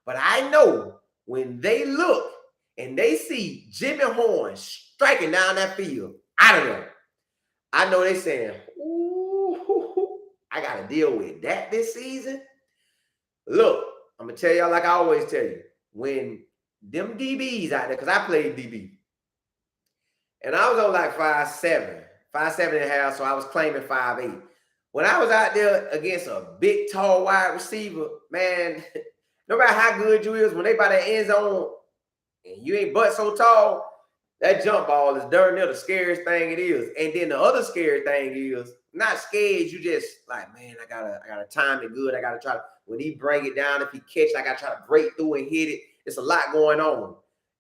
But I know when they look and they see Jimmy Horn striking down that field, out of there, I know they saying, ooh, I got to deal with that this season. Look, I'm going to tell y'all like I always tell you, when them DBs out there, because I played DB, and I was on like 5'7", 5'7.5", so I was claiming 5'8". When I was out there against a big, tall wide receiver, man, no matter how good you is, when they by the end zone and you ain't but so tall, That jump ball is darn near the scariest thing it is. And then the other scary thing is not scared. You just like, man, I gotta time it good. I gotta try to, when he bring it down, if he catch, I gotta try to break through and hit it. It's a lot going on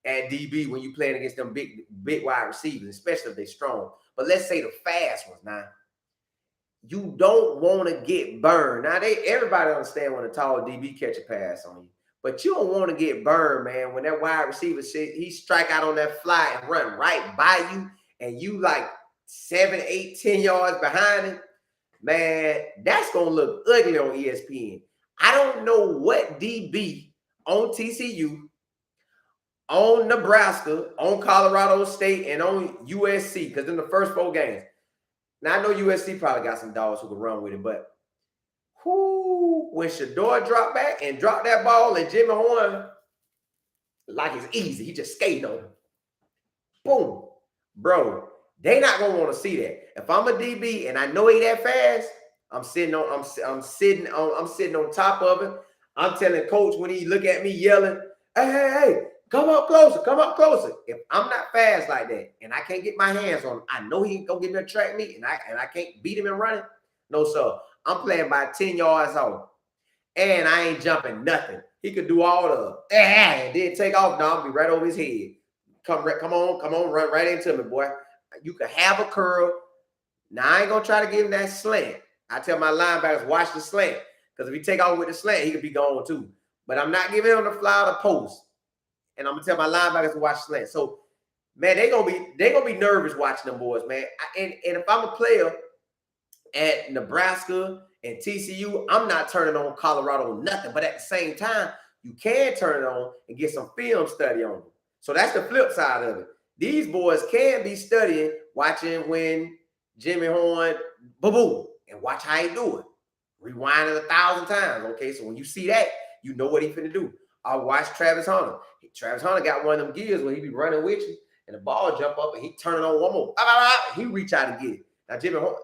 at DB when you playing against them big wide receivers, especially if they're strong. But let's say the fast ones now. You don't want to get burned. Now everybody understand when a tall DB catch a pass on you. But you don't want to get burned, man, when that wide receiver he strike out on that fly and run right by you, and you like 7, 8, 10 yards behind him. Man, that's going to look ugly on ESPN. I don't know what DB on TCU, on Nebraska, on Colorado State, and on USC, because in the first 4 games. Now, I know USC probably got some dogs who can run with it, but when Shador dropped back and dropped that ball and Jimmy Horn, like it's easy. He just skated on him. Boom. Bro, they not going to want to see that. If I'm a DB and I know he that fast, I'm sitting on top of him. I'm telling coach when he look at me yelling, hey, come up closer, come up closer. If I'm not fast like that and I can't get my hands on him, I know he ain't going to get me a track meet and I can't beat him in running. No, sir. I'm playing by 10 yards off. And I ain't jumping nothing. He could do all the and then take off. No, I'll be right over his head. Come on, run right into me, boy. You can have a curl. Now, I ain't going to try to give him that slant. I tell my linebackers, watch the slant. Because if he take off with the slant, he could be gone too. But I'm not giving him the fly or the post. And I'm going to tell my linebackers to watch the slant. So, man, they gonna be nervous watching them boys, man. And if I'm a player at Nebraska and TCU, I'm not turning on Colorado nothing. But at the same time, you can turn it on and get some film study on them. So that's the flip side of it. These boys can be studying, watching when Jimmy Horn, boom, and watch how he do it. Rewind it 1,000 times. Okay, so when you see that, you know what he finna do. I watch Travis Hunter. Travis Hunter got one of them gears where he be running with you, and the ball jump up, and he turn it on one more. He reach out and get it. Now Jimmy Horn,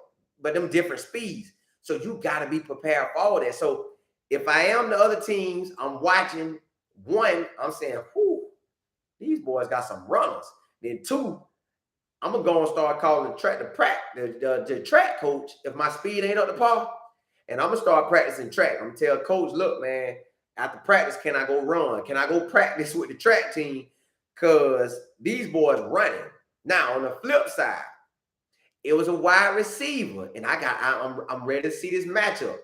but them different speeds. So you got to be prepared for all that. So if I am the other teams, I'm watching one, I'm saying, whew, these boys got some runners. Then 2, I'm going to go and start calling the track coach if my speed ain't up to par. And I'm going to start practicing track. I'm going to tell coach, look, man, after practice, can I go run? Can I go practice with the track team? Because these boys running. Now, on the flip side, it was a wide receiver, and I'm ready to see this matchup.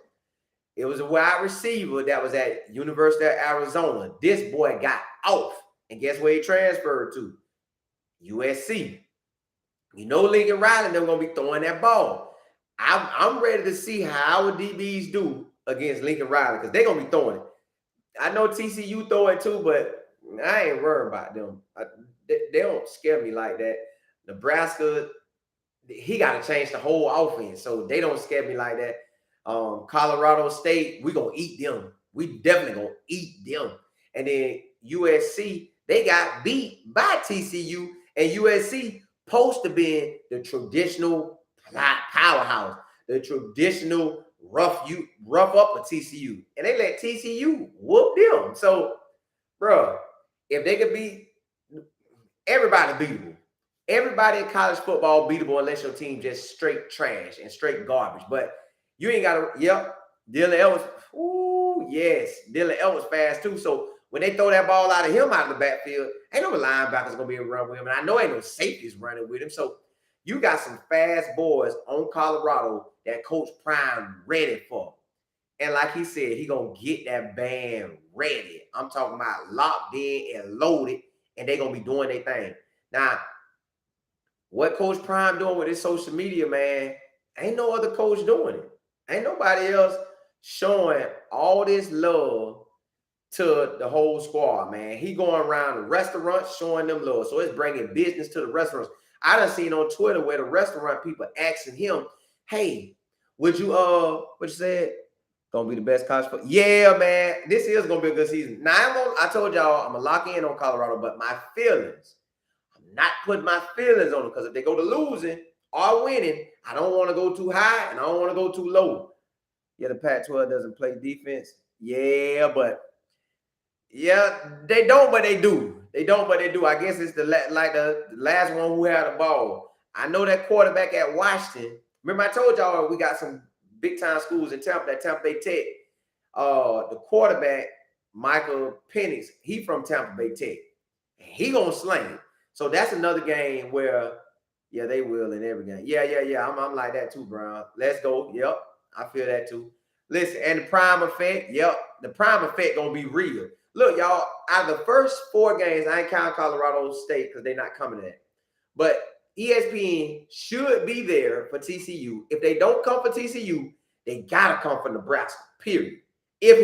It was a wide receiver that was at University of Arizona. This boy got off, and guess where he transferred to? USC. You know Lincoln Riley, they're going to be throwing that ball. I'm ready to see how our DBs do against Lincoln Riley because they're going to be throwing it. I know TCU throw it too, but I ain't worried about them. They don't scare me like that. Nebraska, he got to change the whole offense, so they don't scare me like that. Colorado State, we're going to eat them. We definitely going to eat them. And then USC, they got beat by TCU, and USC supposed to be the traditional powerhouse, the traditional rough up with TCU. And they let TCU whoop them. So, bro, if they could beat everybody beatable. Everybody in college football beatable unless your team just straight trash and straight garbage. But you ain't got to, Dylan Ellis, Dylan Ellis fast too. So when they throw that ball out of him out of the backfield, ain't no linebackers going to be able to run with him. And I know ain't no safeties running with him. So you got some fast boys on Colorado that Coach Prime ready for. And like he said, he going to get that band ready. I'm talking about locked in and loaded, and they going to be doing their thing. Now, what Coach Prime doing with his social media, man, ain't no other coach doing it. Ain't nobody else showing all this love to the whole squad, man. He going around the restaurants showing them love. So it's bringing business to the restaurants. I done seen on Twitter where the restaurant people asking him, hey, would you, what you said? Gonna be the best college football. Yeah, man, this is gonna be a good season. Now, I told y'all I'm gonna lock in on Colorado, but my feelings, I'm not putting my feelings on them because if they go to losing or winning, I don't want to go too high and I don't want to go too low. Yeah, the Pac-12 doesn't play defense. Yeah, they don't, but they do. They don't, but they do. I guess it's the last one who had the ball. I know that quarterback at Washington. Remember, I told y'all we got some big time schools in Tampa. That Tampa Bay Tech. The quarterback Michael Penix. He from Tampa Bay Tech. And he gonna sling it. So that's another game where, yeah, they will in every game. Yeah. I'm like that too, Brown. Let's go. Yep, I feel that too. Listen, and the prime effect. Yep, the prime effect gonna be real. Look, y'all, out of the first 4 games, I ain't count Colorado State because they're not coming to that. But ESPN should be there for TCU. If they don't come for TCU, they gotta come for Nebraska. Period. If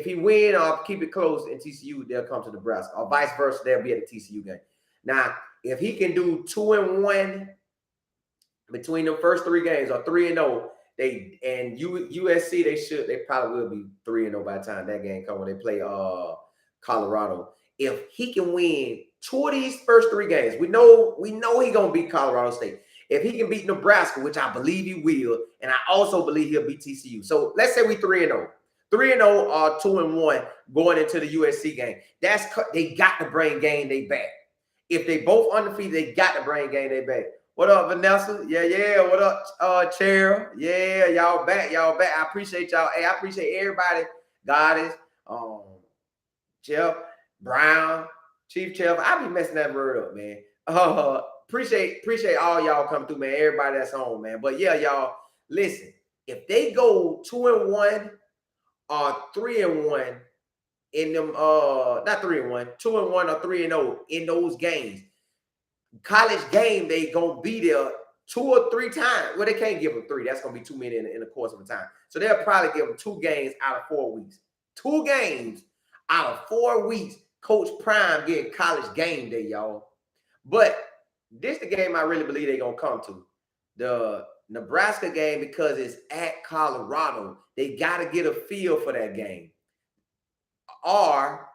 he win or keep it close in TCU, they'll come to Nebraska, or vice versa. They'll be at the TCU game. Now, if he can do 2-1 between the first 3 games or 3-0, USC they probably will be 3-0 by the time that game comes when they play Colorado. If he can win 2 of these first 3 games, we know he gonna beat Colorado State. If he can beat Nebraska, which I believe he will, and I also believe he'll beat TCU. So let's say we 3-0. 3-0 or 2-1 going into the USC game. They got to bring game they back. If they both undefeated, they got to bring game they back. What up, Vanessa? Yeah. What up, Cheryl? Yeah, y'all back. I appreciate y'all. Hey, I appreciate everybody. Goddess, Jeff, Brown, Chief Jeff. I be messing that word up, man. Appreciate all y'all coming through, man. Everybody that's on, man. But yeah, y'all, listen. If they go 2-1 or 3-1 in them, not 3-1, 2-1 or 3-0 in those games, College game they gonna be there 2 or 3 times. Well, they can't give them 3. That's gonna be too many in the course of a time. So they'll probably give them 2 games out of 4 weeks. 2 games out of 4 weeks. Coach Prime getting college game day, y'all. But this the game I really believe they're gonna come to. The Nebraska game, because it's at Colorado. They got to get a feel for that game. Or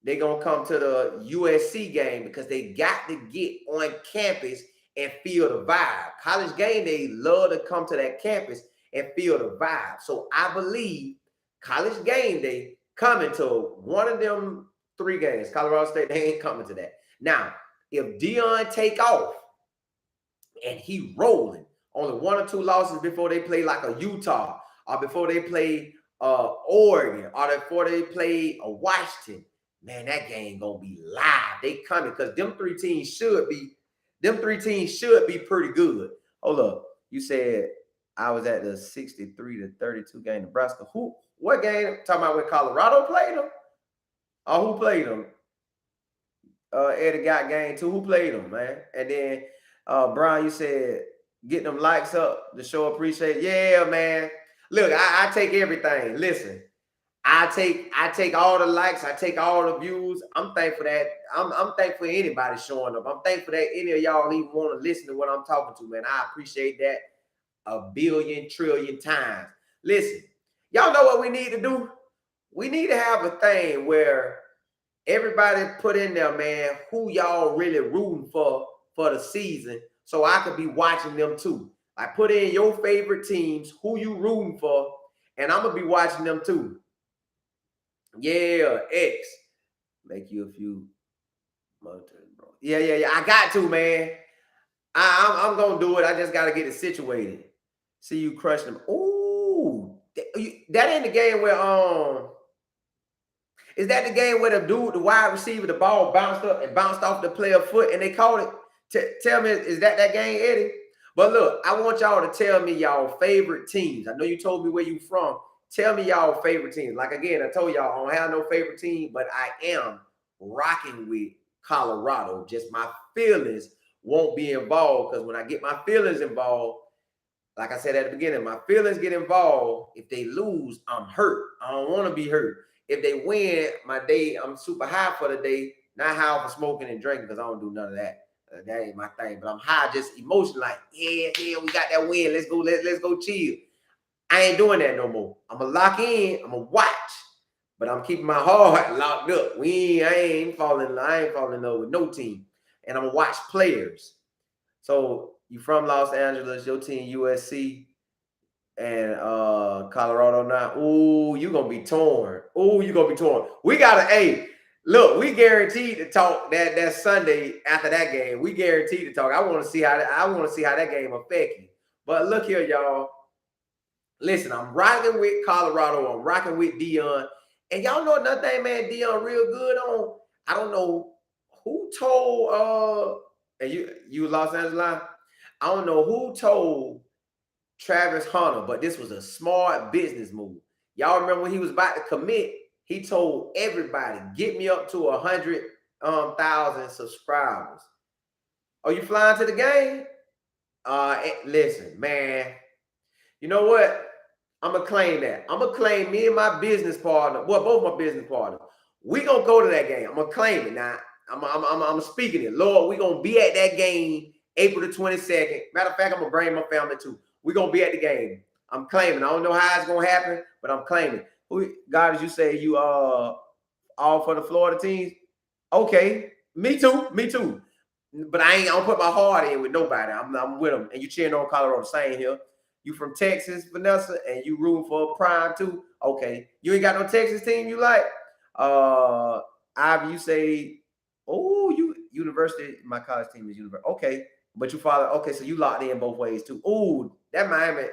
they're going to come to the USC game because they got to get on campus and feel the vibe. College game, they love to come to that campus and feel the vibe. So I believe college game day coming to one of them 3 games. Colorado State, they ain't coming to that. Now, if Deion take off and he rolling, only 1 or 2 losses before they play like a Utah, or before they play Oregon, or before they play a Washington, man, that game gonna be live. They coming because them 3 teams should be pretty good. Hold up, you said I was at the 63-32 game Nebraska. What game? Talking about when Colorado played them? Or who played them? Eddie got game too. Who played them, man? And then Brian, you said get them likes up to show appreciation. Yeah, man. Look, I take everything. Listen, I take all the likes. I take all the views. I'm thankful that I'm thankful for anybody showing up. I'm thankful that any of y'all even want to listen to what I'm talking to, man. I appreciate that a billion trillion times. Listen, y'all know what we need to do? We need to have a thing where everybody put in there, man, who y'all really rooting for the season, so I could be watching them too. I put in your favorite teams, who you rooting for, and I'm gonna be watching them too. Yeah, X. Make you a few months, bro. Yeah. I got to, man. I'm gonna do it. I just gotta get it situated. See you crush them. Ooh, that ain't the game where is that the game where the wide receiver, the ball bounced up and bounced off the player's foot and they called it? Tell me, is that game, Eddie? But look, I want y'all to tell me y'all favorite teams. I know you told me where you from. Tell me y'all favorite teams. Like, again, I told y'all I don't have no favorite team, but I am rocking with Colorado. Just my feelings won't be involved, because when I get my feelings involved, like I said at the beginning, my feelings get involved. If they lose, I'm hurt. I don't want to be hurt. If they win, my day, I'm super high for the day. Not high for smoking and drinking, because I don't do none of that. That ain't my thing. But I'm high, just emotional, like, yeah, we got that win. Let's go chill. I ain't doing that no more. I'm gonna lock in. I'm gonna watch, but I'm keeping my heart locked up. I ain't falling in love with no team, and I'm gonna watch players. So you from Los Angeles, your team USC and Colorado now. Ooh, you gonna be torn. We gotta, Look, we guaranteed to talk that Sunday after that game. We guaranteed to talk. I want to see how that game affect you. But look here, y'all. Listen, I'm rocking with Colorado. I'm rocking with Deion. And y'all know another thing, man, Deion real good on. I don't know who told and you Los Angeles. I don't know who told Travis Hunter, but this was a smart business move. Y'all remember when he was about to commit, he told everybody, get me up to 100,000 subscribers. Are you flying to the game? Listen, man. You know what? I'm going to claim that. I'm going to claim me and my business partner, well, both my business partners. We going to go to that game. I'm going to claim it now. I'm speaking it. Lord, we going to be at that game April the 22nd. Matter of fact, I'm going to bring my family too. We're going to be at the game. I'm claiming. I don't know how it's going to happen, but I'm claiming. God, as you say, you all for the Florida teams? Okay. Me too. But I don't put my heart in with nobody. I'm with them. And you cheering on Colorado. Same here. You from Texas, Vanessa, and you rooting for Prime too? Okay. You ain't got no Texas team you like? Ivy, you say, oh, you University, my college team is University. Okay. But you follow, okay, so you locked in both ways too. Ooh, that Miami,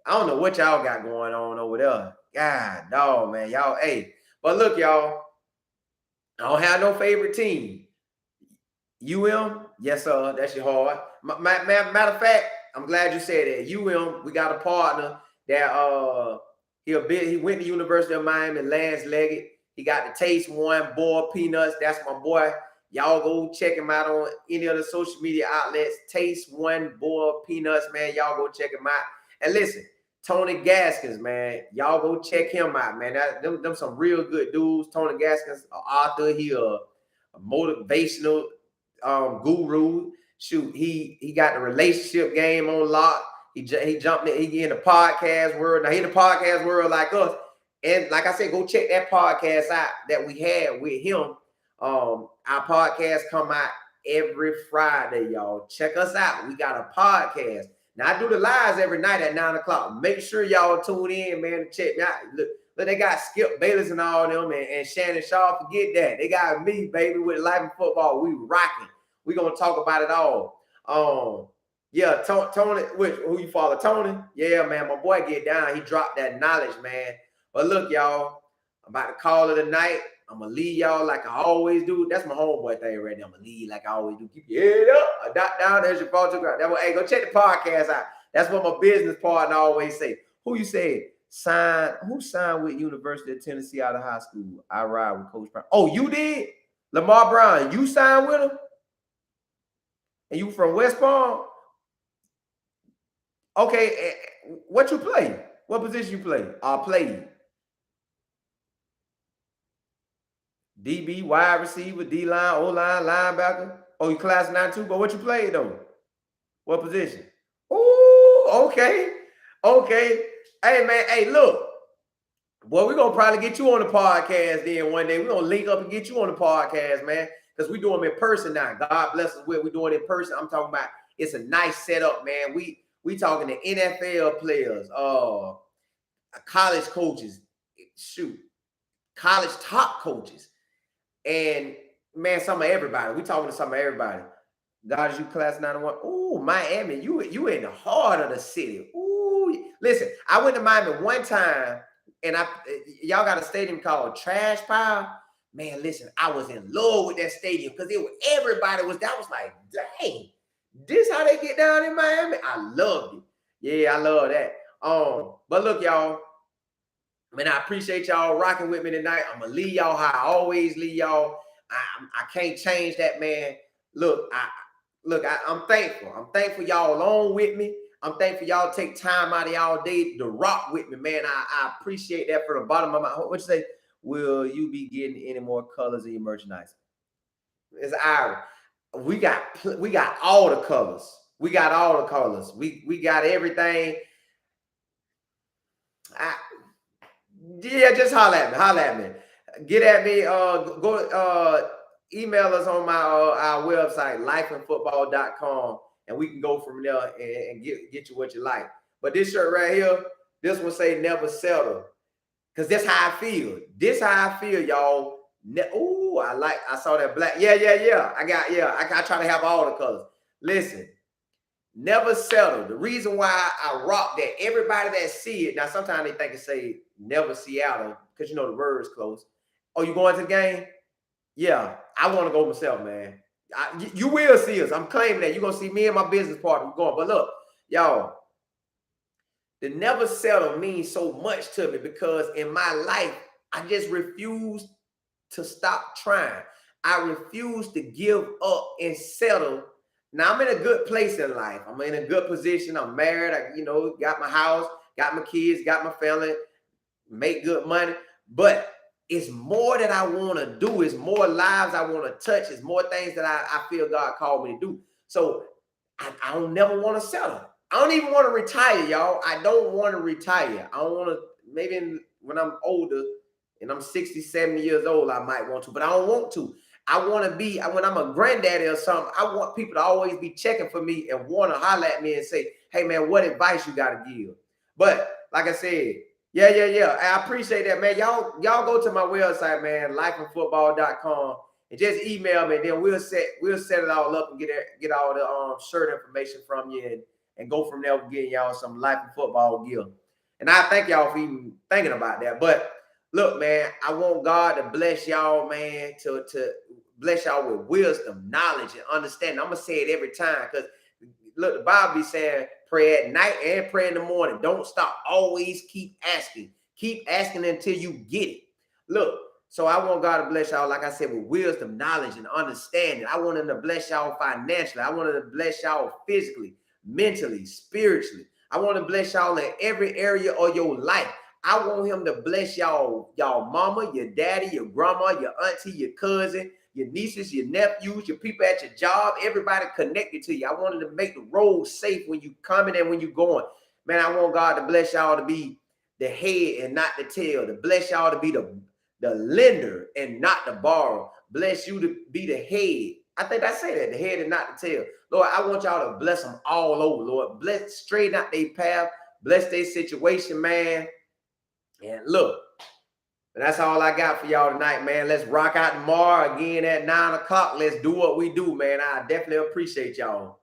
I don't know what y'all got going on over there. God, dog, man. Y'all, hey. But look, y'all, I don't have no favorite team. Yes, sir. That's your heart. Matter of fact, I'm glad you said that. We got a partner that he went to University of Miami, Lance Leggett. He got the Taste One Boiled Peanuts. That's my boy. Y'all go check him out on any of the social media outlets. Taste One Boiled Peanuts, man. Y'all go check him out. And listen, Tony Gaskins, man. Y'all go check him out, man. Them some real good dudes. Tony Gaskins, an author. He a motivational guru. Shoot, he got the relationship game on lock. He jumped in. He in the podcast world. Now he in the podcast world like us. And like I said, go check that podcast out that we had with him. Our podcast come out every Friday, y'all. Check us out. We got a podcast. Now I do the lives every night at 9:00. Make sure y'all tune in, man, to check me out. Look, they got Skip Bayless and all them and Shannon Shaw. Forget that. They got me, baby, with Life in Football. We rocking. We gonna talk about it all. Yeah, Tony, who you follow? Tony? Yeah, man, my boy get down. He dropped that knowledge, man. But look, y'all, I'm about to call it a night. I'm gonna leave y'all like I always do. That's my homeboy thing right now. I'm gonna leave like I always do. Keep your head up. A dot down. There's your photograph. Hey, go check the podcast out. That's what my business partner always say. Who you said? Who signed with University of Tennessee out of high school? I ride with Coach Brown. Oh, you did? Lamar Brown, you signed with him? And you from West Palm? Okay, what you play? What position you play? I played DB, wide receiver, D-line, O-line, linebacker. Oh, you class 9-2, but what you played though? What position? Oh, okay. Hey, man, hey, look. Boy, we're going to probably get you on the podcast then one day. We're going to link up and get you on the podcast, man, because we do them in person now. God bless us with we doing it in person. I'm talking about it's a nice setup, man. We talking to NFL players, college coaches, college top coaches, and, man, some of everybody. We talking to some of everybody. God, is you class 91? Ooh, Miami, you in the heart of the city. Ooh, listen, I went to Miami one time, and y'all got a stadium called Trash Pile. Man, listen, I was in love with that stadium because everybody was there. I was like, dang, this how they get down in Miami? I loved it. Yeah, I love that. But look, y'all, man, I appreciate y'all rocking with me tonight. I'm gonna leave y'all how I always leave y'all. I can't change that, man. Look, I'm thankful. I'm thankful y'all along with me. I'm thankful y'all take time out of y'all day to rock with me, man. I appreciate that from the bottom of my heart. What you say? Will you be getting any more colors in your merchandise? It's Ira. We got all the colors. We got all the colors. We got everything. Yeah, just holler at me. Get at me. Go email us on my our website, lifeandfootball.com, and we can go from there and get you what you like. But this shirt right here, this one say never settle. Because that's how I feel. This how I feel, y'all. Ooh, I saw that black. Yeah. I try to have all the colors. Listen, never settle. The reason why I rock that, everybody that see it, now sometimes they think it say never Seattle, because the word's close. Oh, you going to the game? Yeah, I want to go myself, man. You will see us. I'm claiming that. You're going to see me and my business partner going. But look, y'all, the never settle means so much to me because in my life, I just refuse to stop trying. I refuse to give up and settle. Now I'm in a good place in life. I'm in a good position. I'm married. Got my house, got my kids, got my family, make good money. But it's more that I want to do. It's more lives I want to touch. It's more things that I feel God called me to do. So I don't never want to settle. I don't even want to retire, y'all. I don't want to retire. I don't want to, maybe when I'm older and I'm 60, 70 years old, I might want to, but I don't want to. I want to be, when I'm a granddaddy or something, I want people to always be checking for me and want to holler at me and say, hey, man, what advice you got to give? But like I said, yeah. I appreciate that, man. Y'all go to my website, man, lifeandfootball.com, and just email me, and then we'll set it all up and get all the shirt information from you and go from there, getting y'all some Life and Football gear. And I thank y'all for even thinking about that. But look, man, I want God to bless y'all, man, to bless y'all with wisdom, knowledge, and understanding. I'm gonna say it every time because look, the Bible be saying pray at night and pray in the morning. Don't stop. Always keep asking. Keep asking until you get it. Look, so I want God to bless y'all, like I said, with wisdom, knowledge, and understanding. I want him to bless y'all financially. I want him to bless y'all physically, mentally, spiritually. I want to bless y'all in every area of your life. I want him to bless y'all mama, your daddy, your grandma, your auntie, your cousin, your nieces, your nephews, your people at your job, everybody connected to you. I wanted to make the road safe when you coming and when you going. Man, I want God to bless y'all to be the head and not the tail. To bless y'all to be the lender and not the borrower. Bless you to be the head. I think I say that, the head and not the tail. Lord, I want y'all to bless them all over, Lord. Bless, straighten out their path. Bless their situation, man. And look, that's all I got for y'all tonight, man. Let's rock out tomorrow again at 9 o'clock. Let's do what we do, man. I definitely appreciate y'all.